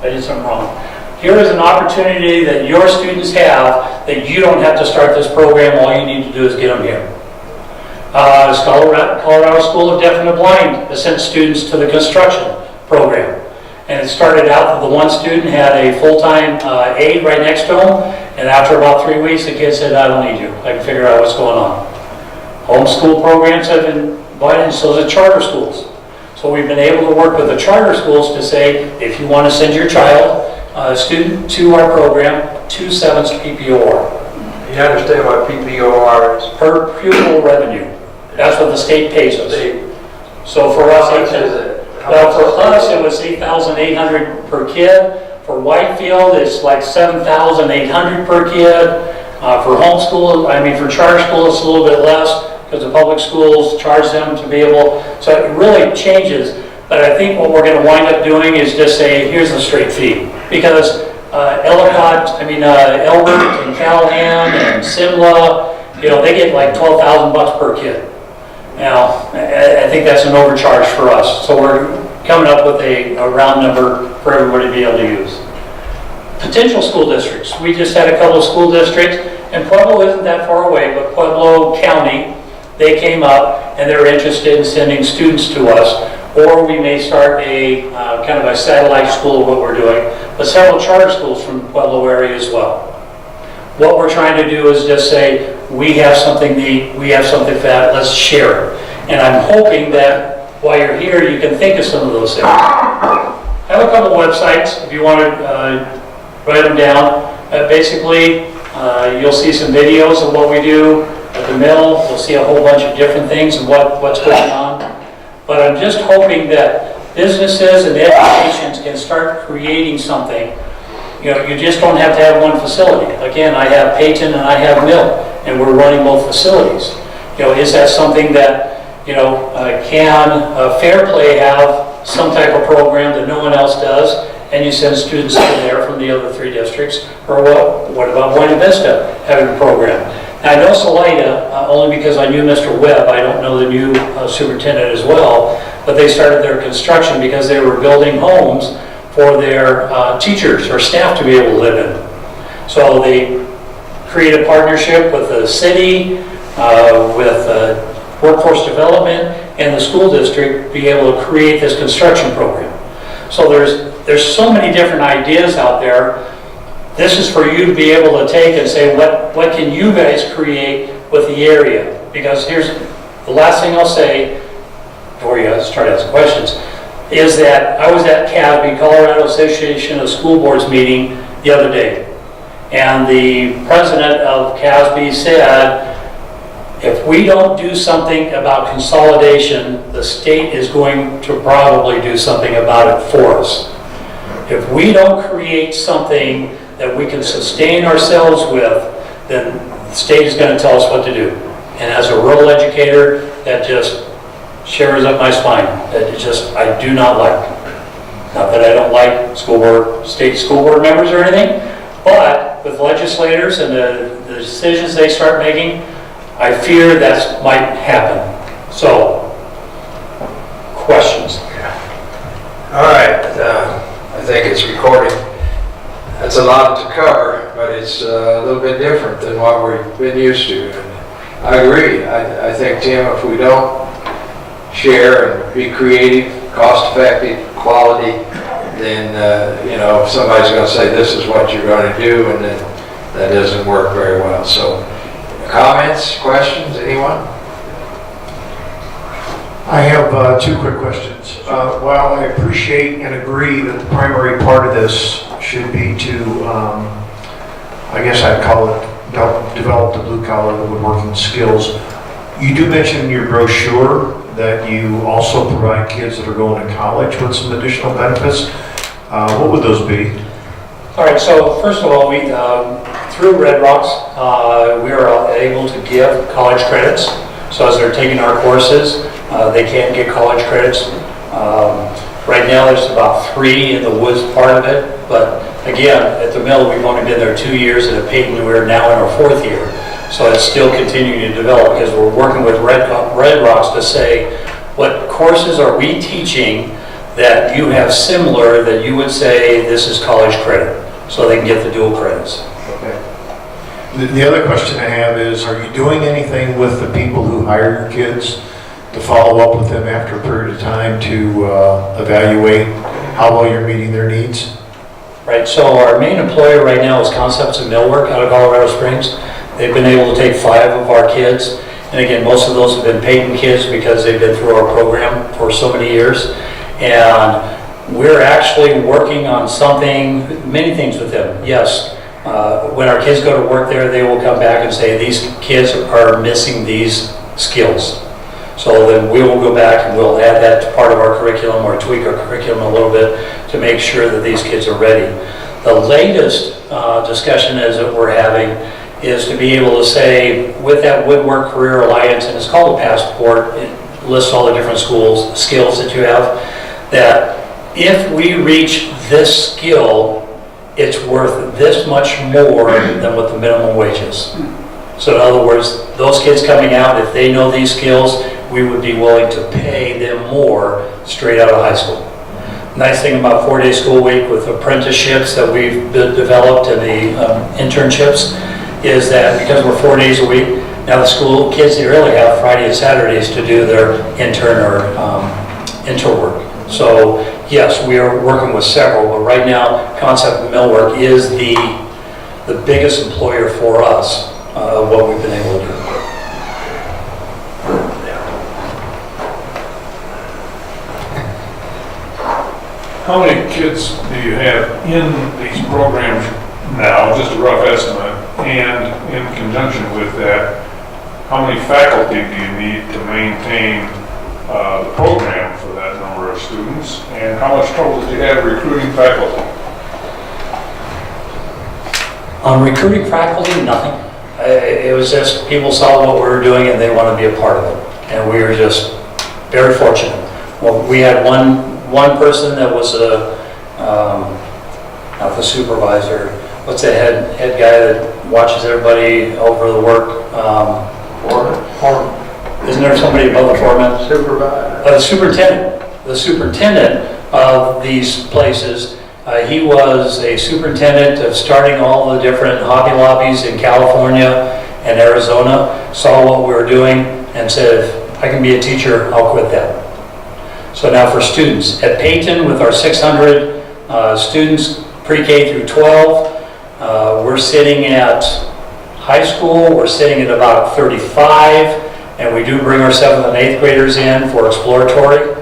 did something wrong. Here is an opportunity that your students have that you don't have to start this program. All you need to do is get them here. Colorado School of Deaf and the Blind has sent students to the construction program. And it started out that the one student had a full-time aide right next to him, and after about 3 weeks, the kid said, I don't need you. I can figure out what's going on. Homeschool programs have been invited, and so the charter schools. So we've been able to work with the charter schools to say, if you want to send your child, student to our program, 2/7 PPOR. You understand what PPOR is? Per pupil revenue. That's what the state pays us. So for us, well, for us, it was $8,800 per kid. For Whitefield, it's like $7,800 per kid. For homeschool, for charter school, it's a little bit less because the public schools charge them to be able. So it really changes. But I think what we're going to wind up doing is just say, here's the straight fee, because Elbert and Callahan and Simla, they get like $12,000 per kid. Now, I think that's an overcharge for us. So we're coming up with a round number for everybody to be able to use. Potential school districts. We just had a couple of school districts, and Pueblo isn't that far away, but Pueblo County, they came up and they're interested in sending students to us, or we may start a kind of a satellite school of what we're doing, but several charter schools from the Pueblo area as well. What we're trying to do is just say, we have something neat, we have something fat, let's share it. And I'm hoping that while you're here, you can think of some of those things. I have a couple websites, if you want to write them down. Basically, you'll see some videos of what we do at the mill. You'll see a whole bunch of different things and what's going on. But I'm just hoping that businesses and educations can start creating something. You know, you just don't have to have one facility. Again, I have Peyton and I have Mill, and we're running both facilities. You know, is that something that, you know, can Fairplay have some type of program that no one else does, and you send students in there from the other 3 districts? Or what about Buena Vista having a program? Now, I know Salida, only because I knew Mr. Webb. I don't know the new superintendent as well, but they started their construction because they were building homes for their teachers or staff to be able to live in. So they created a partnership with the city, with workforce development, and the school district be able to create this construction program. So there's so many different ideas out there. This is for you to be able to take and say, what can you guys create with the area? Because here's the last thing I'll say before you start asking questions, is that I was at CASB, Colorado Association of School Boards meeting the other day. And the president of CASB said, if we don't do something about consolidation, the state is going to probably do something about it for us. If we don't create something that we can sustain ourselves with, then the state is going to tell us what to do. And as a rural educator, that just shivers up my spine. That just, I do not like. Not that I don't like state school board members or anything, but with legislators and the decisions they start making, I fear that might happen. So, questions? All right, I think it's recording. That's a lot to cover, but it's a little bit different than what we've been used to. And I agree. I think, Tim, if we don't share and be creative, cost-effective, quality, then, you know, somebody's going to say this is what you're going to do, and then that doesn't work very well. So, comments, questions, anyone? I have 2 quick questions. While I appreciate and agree that the primary part of this should be to, I guess I'd call it, develop the blue collar, the woodworking skills. You do mention in your brochure that you also provide kids that are going to college with some additional benefits. What would those be? All right, so first of all, we through Red Rocks, we are able to give college credits. So as they're taking our courses, they can get college credits. Right now, there's about 3 in the woods part of it, but again, at the mill, we've only been there 2 years, and at Peyton, we're now in our 4th year. So it's still continuing to develop because we're working with Red Rocks to say, what courses are we teaching that you have similar that you would say this is college credit, so they can get the dual credits. Okay. The other question I have is, are you doing anything with the people who hire your kids to follow up with them after a period of time to evaluate how well you're meeting their needs? Right, so our main employer right now is Concepts of Millwork out of Colorado Springs. They've been able to take 5 of our kids, and again, most of those have been Peyton kids because they've been through our program for so many years. And we're actually working on something, many things with them. Yes, when our kids go to work there, they will come back and say, these kids are missing these skills. So then we will go back and we'll add that to part of our curriculum or tweak our curriculum a little bit to make sure that these kids are ready. The latest discussion that we're having is to be able to say, with that Woodwork Career Alliance, and it's called a passport, it lists all the different skills that you have, that if we reach this skill, it's worth this much more than what the minimum wage is. So in other words, those kids coming out, if they know these skills, we would be willing to pay them more straight out of high school. Nice thing about 4-day school week with apprenticeships that we've developed and the internships is that because we're 4 days a week, now the school kids, they really have Friday and Saturdays to do their intern or intern work. So yes, we are working with several, but right now, Concept Millwork is the biggest employer for us of what we've been able to do. How many kids do you have in these programs now, just a rough estimate, and in conjunction with that, how many faculty do you need to maintain the program for that number of students, and how much trouble do you have recruiting faculty? On recruiting faculty, nothing. It was just people saw what we were doing and they wanted to be a part of it, and we were just very fortunate. Well, we had one person that was not the supervisor, what's the head guy that watches everybody over the work? Foreman. Isn't there somebody above the foreman? Supervisor. The superintendent of these places, he was a superintendent of starting all the different Hobby Lobbies in California and Arizona, saw what we were doing and said, if I can be a teacher, I'll quit that. So now for students, at Peyton with our 600 students, pre-K through 12, we're sitting at high school, we're sitting at about 35, and we do bring our 7th and 8th graders in for exploratory,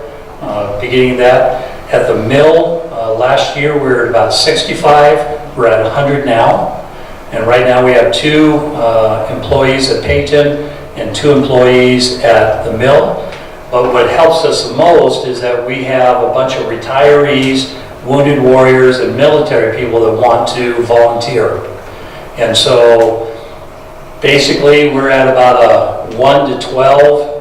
beginning that. At the mill, last year we were at about 65, we're at 100 now. And right now we have 2 employees at Peyton and 2 employees at the mill. But what helps us the most is that we have a bunch of retirees, wounded warriors, and military people that want to volunteer. And so basically we're at about a 1 to 12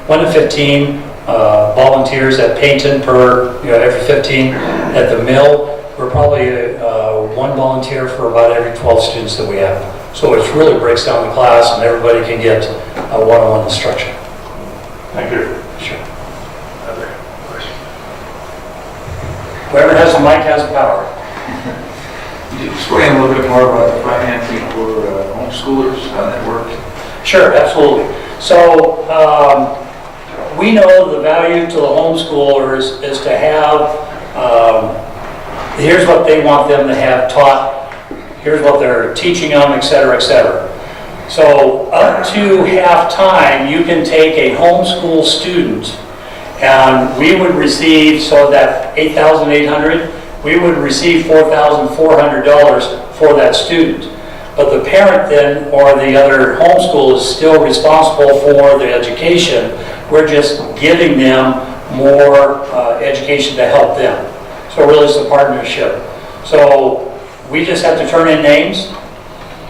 1 to 15 volunteers at Peyton per, every 15. At the mill, we're probably 1 volunteer for about every 12 students that we have. So it really breaks down the class and everybody can get a one-on-one instruction. Thank you. Sure. Whoever has the mic has the power. Could you explain a little bit more about the financing for homeschoolers, how that works? Sure, absolutely. So we know the value to the homeschoolers is to have, here's what they want them to have taught, here's what they're teaching them, et cetera, et cetera. So up to half-time, you can take a homeschool student and we would receive, so that $8,800, we would receive $4,400 for that student. But the parent then, or the other homeschool, is still responsible for the education. We're just giving them more education to help them. So really it's a partnership. So we just have to turn in names.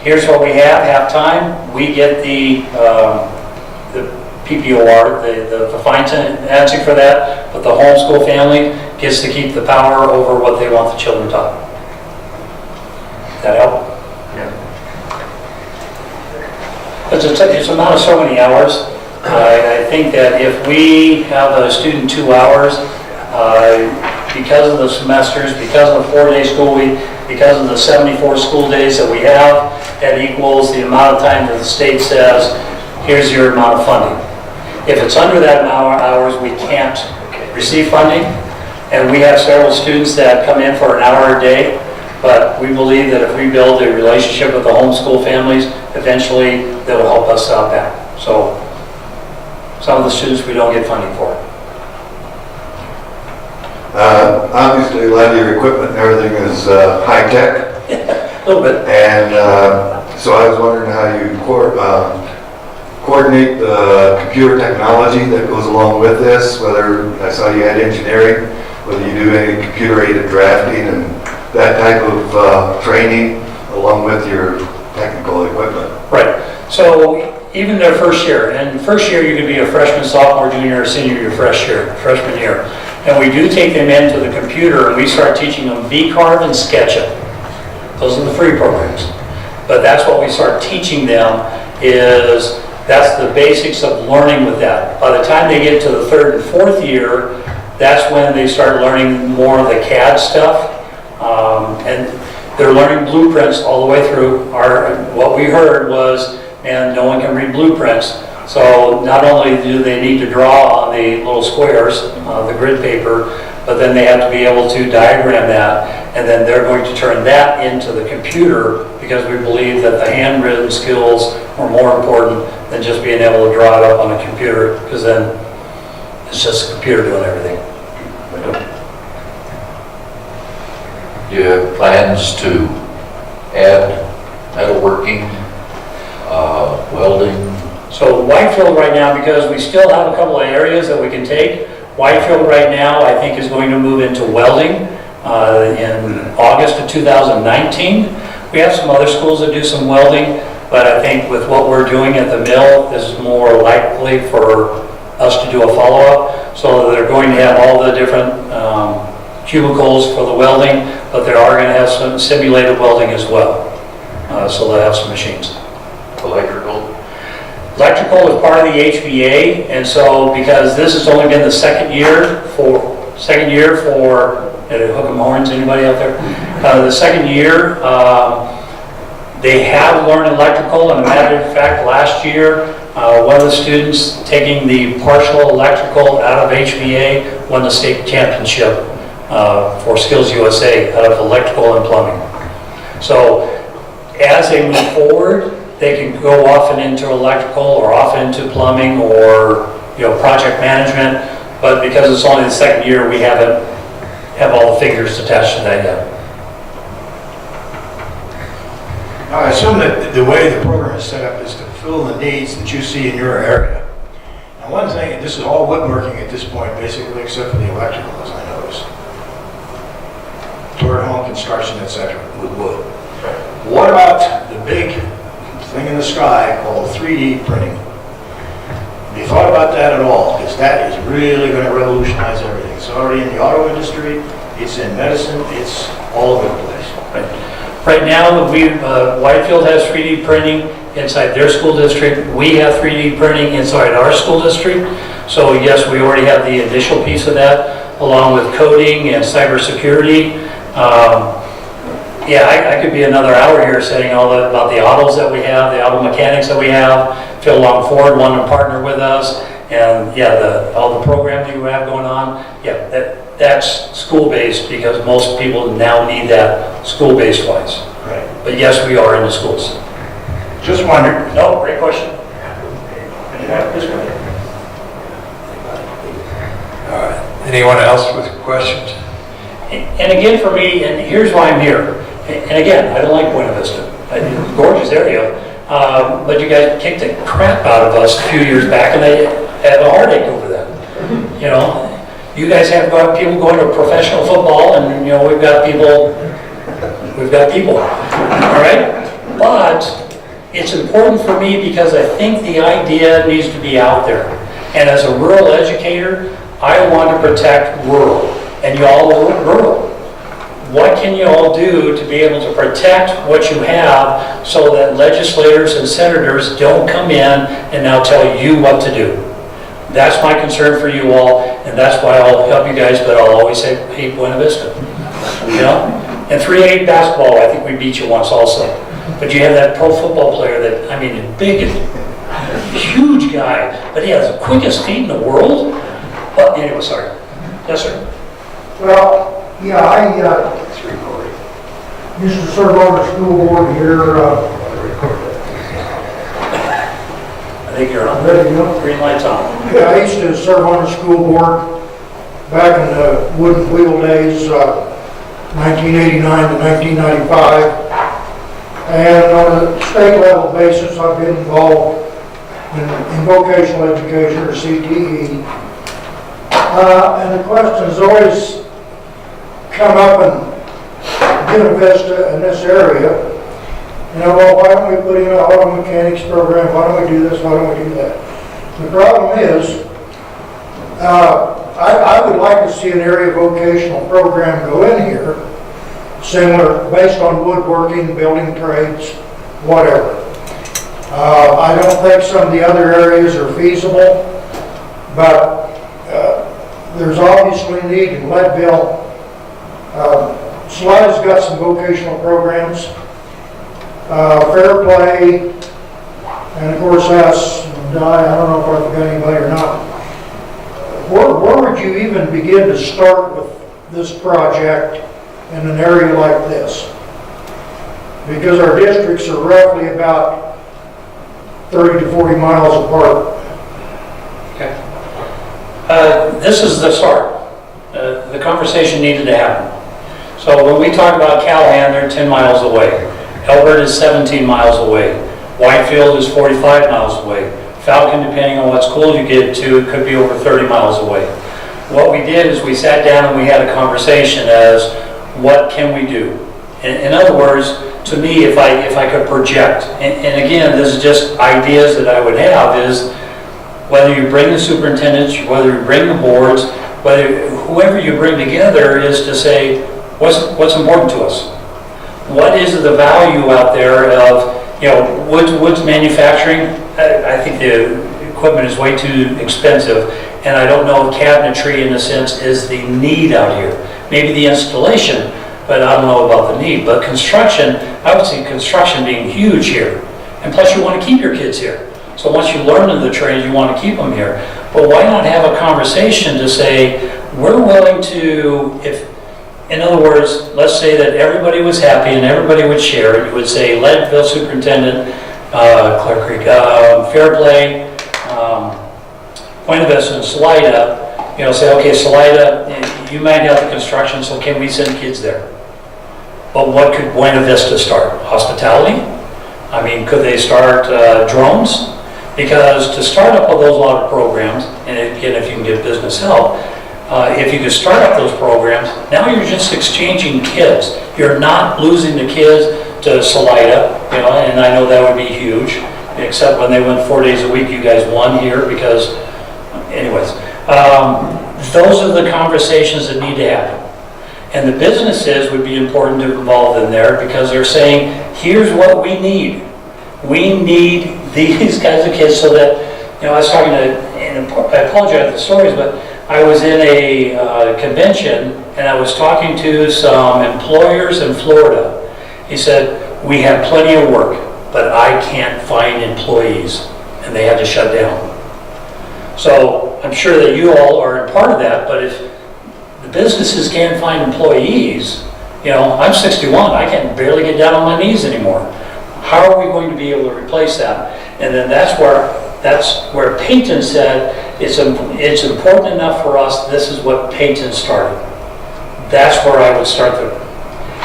Here's what we have, half-time. We get the PPOR, the financing for that, but the homeschool family gets to keep the power over what they want the children taught. That help? Yeah. It's a amount of so many hours. I think that if we have a student 2 hours, because of the semesters, because of the 4-day school week, because of the 74 school days that we have, that equals the amount of time that the state says, here's your amount of funding. If it's under that amount of hours, we can't receive funding. And we have several students that come in for an hour a day, but we believe that if we build a relationship with the homeschool families, eventually they will help us out back. So some of the students we don't get funding for. Obviously, a lot of your equipment and everything is high-tech. A little bit. And so I was wondering how you coordinate the computer technology that goes along with this, whether, I saw you had engineering, whether you do any computer-aided drafting and that type of training along with your technical equipment. Right. So even their first year, and first year you could be a freshman, sophomore, junior, or senior your freshman year. And we do take them into the computer and we start teaching them VCarve and SketchUp. Those are the free programs. But that's what we start teaching them is That's the basics of learning with that. By the time they get to the 3rd and 4th year, that's when they start learning more of the CAD stuff. And they're learning blueprints all the way through. What we heard was, man, no one can read blueprints. So not only do they need to draw on the little squares, the grid paper, but then they have to be able to diagram that, and then they're going to turn that into the computer, because we believe that the handwritten skills are more important than just being able to draw it up on a computer, because then it's just a computer doing everything. Do you have plans to add metalworking, welding? So Whitefield right now, because we still have a couple of areas that we can take, Whitefield right now I think is going to move into welding in August of 2019. We have some other schools that do some welding, but I think with what we're doing at the mill, this is more likely for us to do a follow-up. So they're going to have all the different cubicles for the welding, but they are going to have some simulated welding as well. So they'll have some machines. Electrical? Electrical is part of the HVA, and so because this has only been the second year for hook 'em horns, anybody out there? The second year, they have learned electrical, and a matter of fact, last year, one of the students taking the partial electrical out of HVA won the state championship for Skills USA out of electrical and plumbing. So as they move forward, they can go off and into electrical or off into plumbing or project management, but because it's only the second year, we haven't have all the figures attached to that yet. I assume that the way the program is set up is to fill the needs that you see in your area. Now, one thing, and this is all woodworking at this point, basically, except for the electrical, as I noticed. Toward home construction, etc., with wood. What about the big thing in the sky called 3D printing? Have you thought about that at all? Because that is really going to revolutionize everything. It's already in the auto industry, it's in medicine, it's all over the place. Right now, Whitefield has 3D printing inside their school district. We have 3D printing inside our school district. So yes, we already have the initial piece of that, along with coding and cybersecurity. Yeah, I could be another hour here saying all about the autos that we have, the auto mechanics that we have. Phil Longford wanted to partner with us, and yeah, all the programming we have going on. Yeah, that's school-based, because most people now need that school-based wise. Right. But yes, we are in the schools. Just wondered. No, great question. All right. Anyone else with questions? And again, for me, and here's why I'm here. And again, I don't like Buena Vista. It's a gorgeous area. But you guys kicked the crap out of us a few years back, and I have a heartache over that. You guys have got people going to professional football, and we've got people, all right? But it's important for me because I think the idea needs to be out there. And as a rural educator, I want to protect rural, and you all are rural. What can you all do to be able to protect what you have so that legislators and senators don't come in and now tell you what to do? That's my concern for you all, and that's why I'll help you guys, but I'll always say, hey, Buena Vista. And 3A basketball, I think we beat you once also. But you have that pro football player that, I mean, big and huge guy, but he has the quickest feet in the world. But anyway, sorry. Yes, sir. Well, yeah, I used to serve on the school board here. I think you're on. Ready to go? Green light's on. Yeah, I used to serve on the school board back in the wood and wheel days, 1989 to 1995. And on a state level basis, I've been involved in vocational education, or CTE. And the questions always come up in Buena Vista in this area. Well, why don't we put in an auto mechanics program? Why don't we do this? Why don't we do that? The problem is, I would like to see an area vocational program go in here, similar, based on woodworking, building trades, whatever. I don't think some of the other areas are feasible, but there's obviously need in Leadville. Salida's got some vocational programs, Fair Play, and of course us. I don't know if I forgot anybody or not. Where would you even begin to start with this project in an area like this? Because our districts are roughly about 30 to 40 miles apart. Okay. This is the start. The conversation needed to happen. So when we talk about Callahan, they're 10 miles away. Elbert is 17 miles away. Whitefield is 45 miles away. Falcon, depending on what school you get to, it could be over 30 miles away. What we did is we sat down and we had a conversation as, what can we do? In other words, to me, if I could project, and again, this is just ideas that I would have, is whether you bring the superintendents, whether you bring the boards, whether whoever you bring together, is to say, what's important to us? What is the value out there of, woods manufacturing? I think the equipment is way too expensive, and I don't know if cabinetry, in a sense, is the need out here. Maybe the installation, but I don't know about the need. But construction, I would see construction being huge here. And plus, you want to keep your kids here. So once you learn the trade, you want to keep them here. But why not have a conversation to say, we're willing to, in other words, let's say that everybody was happy and everybody would share. You would say, Leadville Superintendent, Clark Creek, Fairplay, Point of Vista, and Salida, say, okay, Salida, you might have the construction, so can we send kids there? But what could Buena Vista start? Hospitality? I mean, could they start drones? Because to start up those lot of programs, and again, if you can get business help, if you could start up those programs, now you're just exchanging kids. You're not losing the kids to Salida, and I know that would be huge, except when they went 4 days a week, you guys won here because, anyways. Those are the conversations that need to happen. And the businesses would be important to involve in there because they're saying, here's what we need. We need these kinds of kids so that, I was talking to, and I apologize for the stories, but I was in a convention and I was talking to some employers in Florida. He said, we have plenty of work, but I can't find employees, and they had to shut down. So I'm sure that you all are a part of that, but if the businesses can't find employees, I'm 61, I can barely get down on my knees anymore. How are we going to be able to replace that? And then that's where Peyton said, it's important enough for us, this is what Peyton started. That's where I would start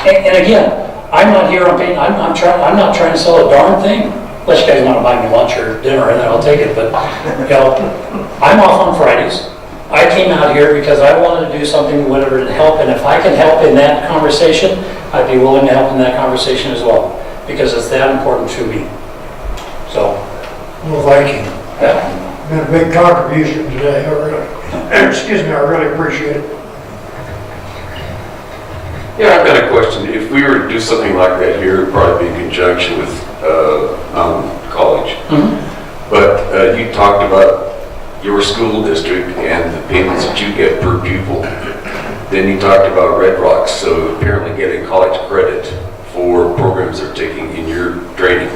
and again, I'm not here on Peyton, I'm not trying to sell a darn thing. Unless you guys want to buy me lunch or dinner, and then I'll take it. But, I'm off on Fridays. I came out here because I wanted to do something, whatever, to help. And if I can help in that conversation, I'd be willing to help in that conversation as well. Because it's that important to me. So. Well, thank you. Yeah. Been a big contribution today. I really appreciate it. Yeah, I've got a question. If we were to do something like that here, it'd probably be in conjunction with college. Mm-hmm. But you talked about your school district and the payments that you get per pupil. Then you talked about Red Rocks, so apparently getting college credit for programs they're taking in your training.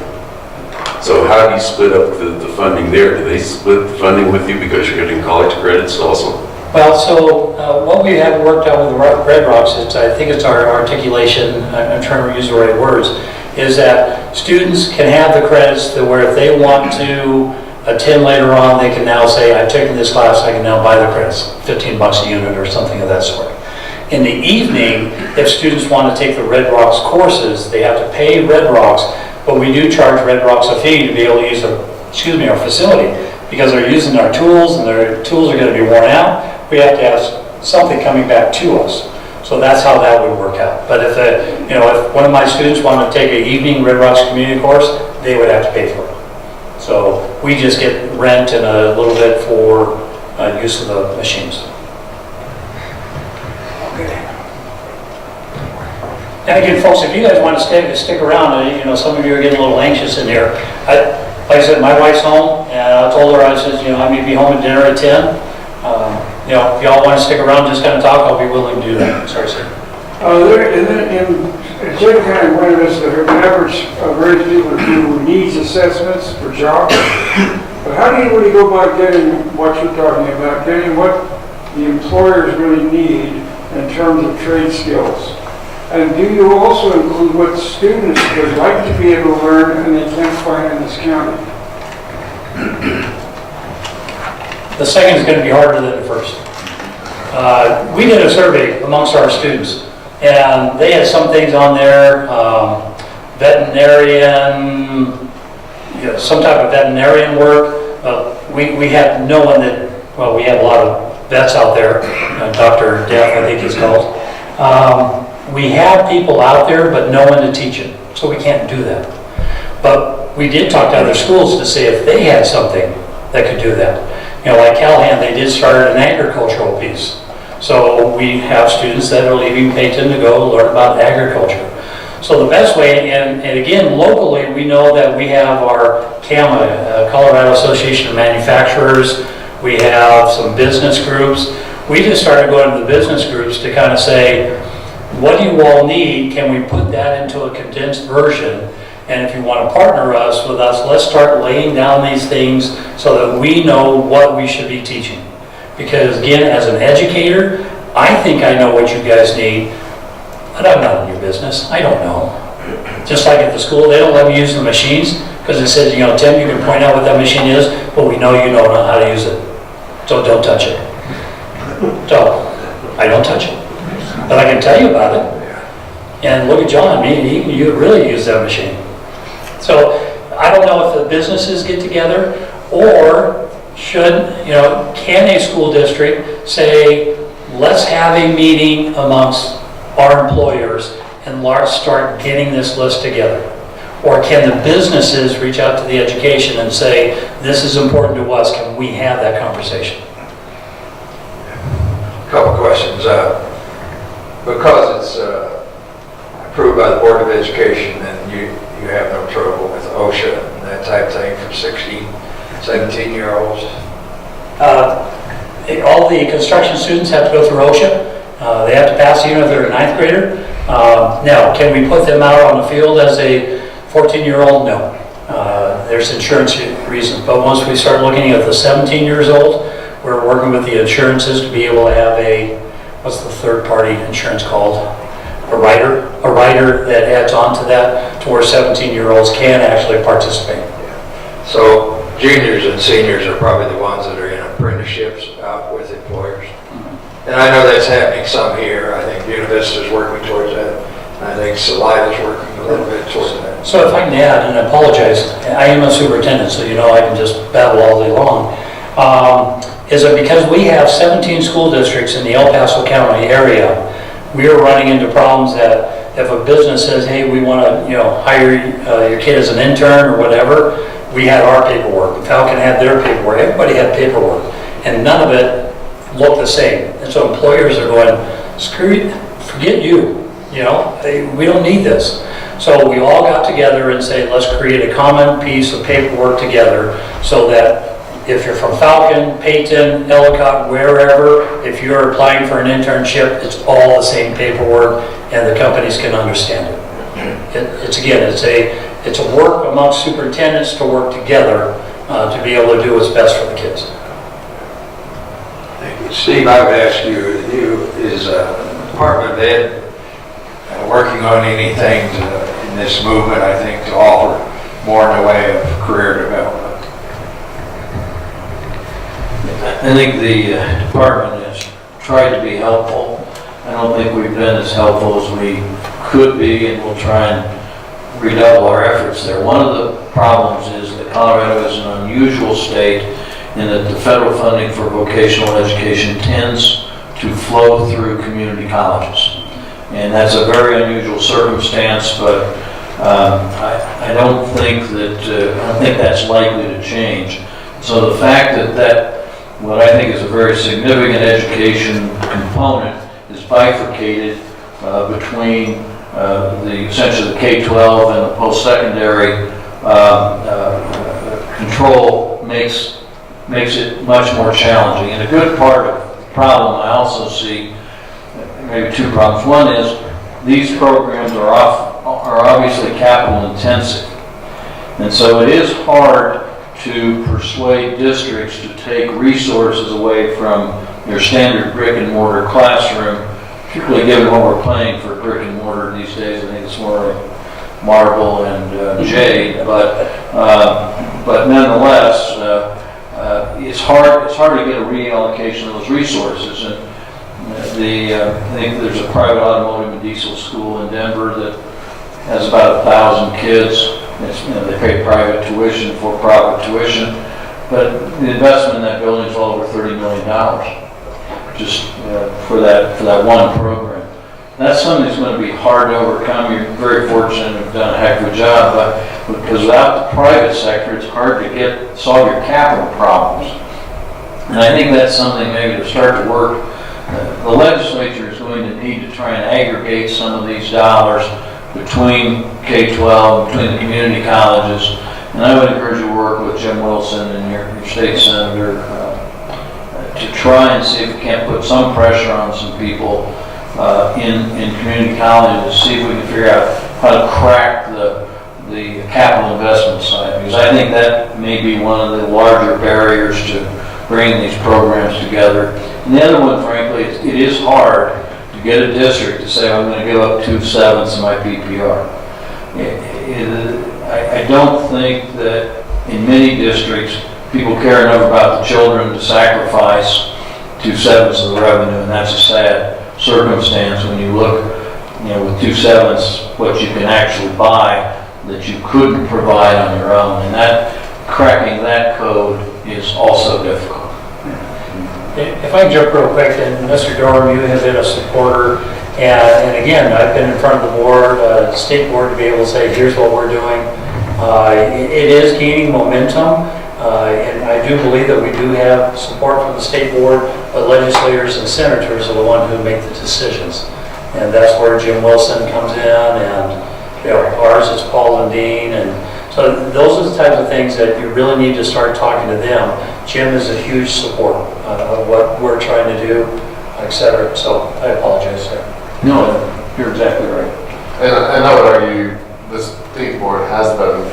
So how do you split up the funding there? Do they split the funding with you because you're getting college credits also? Well, so what we have worked out with the Red Rocks, I think it's our articulation, I'm trying to use the right words, is that students can have the credits to where if they want to attend later on, they can now say, I've taken this class, I can now buy the credits, $15 a unit or something of that sort. In the evening, if students want to take the Red Rocks courses, they have to pay Red Rocks, but we do charge Red Rocks a fee to be able to use our facility, because they're using our tools and their tools are going to be worn out. We have to have something coming back to us. So that's how that would work out. But if one of my students wanted to take an evening Red Rocks community course, they would have to pay for it. So we just get rent and a little bit for use of the machines. And again, folks, if you guys want to stick around, some of you are getting a little anxious in here. like I said, my wife's home, and I told her, I said, I may be home at dinner at 10. If y'all want to stick around, just kind of talk, I'll be willing to do that. Sorry, sir. In Jay County, one of us, the average rate people do needs assessments for jobs. But how do you really go about getting what you're talking about, getting what the employers really need in terms of trade skills? And do you also include what students would like to be able to learn and they can't find in this county? The second is going to be harder than the first. We did a survey amongst our students, and they had some things on there, veterinarian, some type of veterinarian work. We had no one that, well, we have a lot of vets out there, Dr. Death, I think he's called. We have people out there, but no one to teach it, so we can't do that. But we did talk to other schools to see if they had something that could do that. Like Callahan, they did start an agricultural piece. So we have students that are leaving Payton to go learn about agriculture. So the best way, and again, locally, we know that we have our CAMA, Colorado Association of Manufacturers. We have some business groups. We just started going to the business groups to kind of say, what do you all need? Can we put that into a condensed version? And if you want to partner with us, let's start laying down these things so that we know what we should be teaching. Because again, as an educator, I think I know what you guys need, but I'm not in your business. I don't know. Just like at the school, they don't let me use the machines because it says, Tim, you can point out what that machine is, but we know you know how to use it. So don't touch it. So I don't touch it. But I can tell you about it. And look at John, you really use that machine. So I don't know if the businesses get together or can a school district say, let's have a meeting amongst our employers and start getting this list together? Or can the businesses reach out to the education and say, this is important to us, can we have that conversation? Couple questions. Because it's approved by the Board of Education, then you have no trouble with OSHA and that type of thing for 16, 17-year-olds? All the construction students have to go through OSHA. They have to pass even if they're a 9th grader. Now, can we put them out on the field as a 14-year-old? No. There's insurance reasons. But once we start looking at the 17 years old, we're working with the insurances to be able to have what's the third-party insurance called? A rider that adds on to that to where 17-year-olds can actually participate. So juniors and seniors are probably the ones that are in apprenticeships out with employers. And I know that's happening some here. I think Buena Vista is working towards that. I think Saliva's working a little bit towards that. So if I can add, and I apologize, I am a superintendent, so I can just babble all day long. Is that because we have 17 school districts in the El Paso County area, we are running into problems that if a business says, hey, we want to hire your kid as an intern or whatever, we had our paperwork. Falcon had their paperwork. Everybody had paperwork. And none of it looked the same. And so employers are going, screw it, forget you. We don't need this. So we all got together and say, let's create a common piece of paperwork together so that if you're from Falcon, Payton, Ellicott, wherever, if you're applying for an internship, it's all the same paperwork and the companies can understand it. It's a work amongst superintendents to work together to be able to do what's best for the kids. Thank you. Steve, I would ask you, is Department of Ed working on anything in this movement, I think, to offer more in the way of career development? I think the department has tried to be helpful. I don't think we've been as helpful as we could be, and we'll try and redouble our efforts there. One of the problems is that Colorado is an unusual state in that the federal funding for vocational education tends to flow through community colleges. And that's a very unusual circumstance, but I don't think that's likely to change. So the fact that what I think is a very significant education component is bifurcated between essentially the K-12 and the post-secondary control makes it much more challenging. And a good part of the problem I also see, maybe two problems. One is these programs are obviously capital intensive. And so it is hard to persuade districts to take resources away from their standard brick and mortar classroom, particularly given what we're paying for brick and mortar these days. I think it's more like marble and jade, but nonetheless, it's hard to get a reallocation of those resources. And I think there's a private automotive and diesel school in Denver that has about 1,000 kids. They pay private tuition, for-profit tuition, but the investment in that building is well over $30 million, just for that one program. That's something that's going to be hard to overcome. You're very fortunate and have done a heck of a job, but because without the private sector, it's hard to solve your capital problems. And I think that's something maybe to start to work. The legislature is going to need to try and aggregate some of these dollars between K-12, between the community colleges, and I would encourage you to work with Jim Wilson and your state senator to try and see if we can't put some pressure on some people in community colleges to see if we can figure out how to crack the capital investment side, because I think that may be one of the larger barriers to bringing these programs together. And the other one, frankly, it is hard to get a district to say, I'm going to give up 2/7 of my PPR. I don't think that in many districts, people care enough about the children to sacrifice 2/7 of the revenue, and that's a sad circumstance when you look, with 2/7 what you can actually buy that you couldn't provide on your own, and cracking that code is also difficult. If I can jump real quick, and Mr. Durham, you have been a supporter, and again, I've been in front of the board, state board, to be able to say, here's what we're doing. It is gaining momentum, and I do believe that we do have support from the state board, but legislators and senators are the ones who make the decisions. And that's where Jim Wilson comes in, and ours is Paul and Dean, and so those are the types of things that you really need to start talking to them. Jim is a huge support of what we're trying to do, etc. So I apologize, sir. No, you're exactly right. And I would argue the state board has been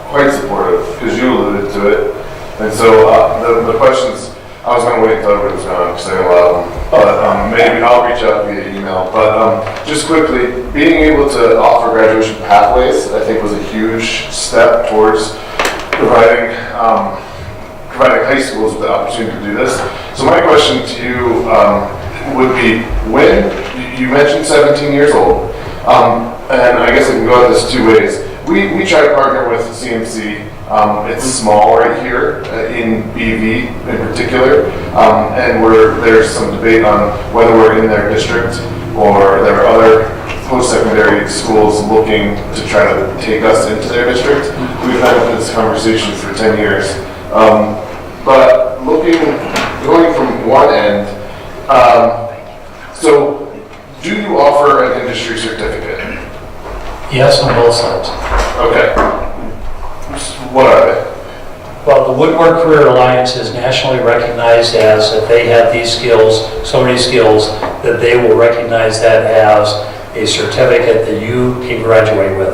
quite supportive, because you alluded to it. And so the questions, I was going to wait until everybody was gone because I had a lot of them. But maybe I'll reach out via email. But just quickly, being able to offer graduation pathways, I think, was a huge step towards providing high schools with the opportunity to do this. So my question to you would be, when you mentioned 17 years old, and I guess I can go at this two ways. We try to partner with CMC. It's small right here in BV in particular, and there's some debate on whether we're in their district or there are other post-secondary schools looking to try to take us into their district. We've had this conversation for 10 years. But going from one end, so do you offer an industry certificate? Yes, on both sides. Okay. What are they? Well, the Woodward Career Alliance is nationally recognized as that they have these skills, so many skills, that they will recognize that as a certificate that you can graduate with.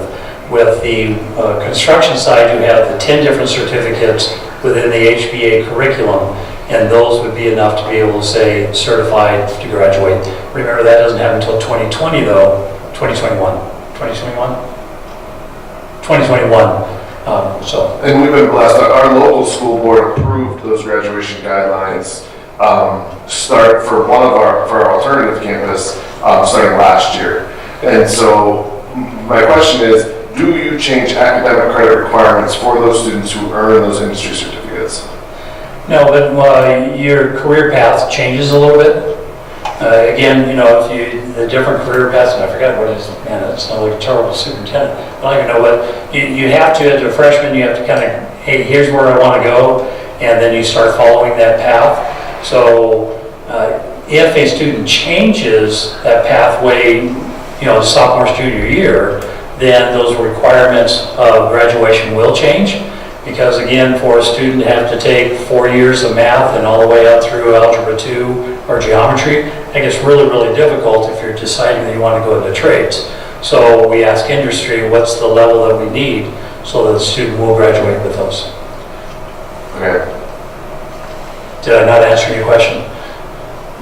With the construction side, you have the 10 different certificates within the HBA curriculum, and those would be enough to be able to say certified to graduate. Remember, that doesn't happen until 2020 though, 2021. 2021. And we've been blessed. Our local school board approved those graduation guidelines start for our alternative campus starting last year. And so my question is, do you change academic credit requirements for those students who earn those industry certificates? No, but your career path changes a little bit. Again, the different career paths, and I forgot what it is, man, it's not like a terrible superintendent. I don't even know what, you have to, as a freshman, you have to kind of, hey, here's where I want to go, and then you start following that path. So if a student changes that pathway, sophomore, junior year, then those requirements of graduation will change. Because again, for a student to have to take 4 years of math and all the way up through Algebra 2 or geometry, I think it's really, really difficult if you're deciding that you want to go into trades. So we ask industry, what's the level that we need so that the student will graduate with those. Okay. Did I not answer your question?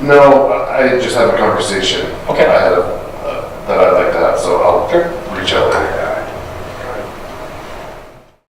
No, I just had a conversation. Okay. I had a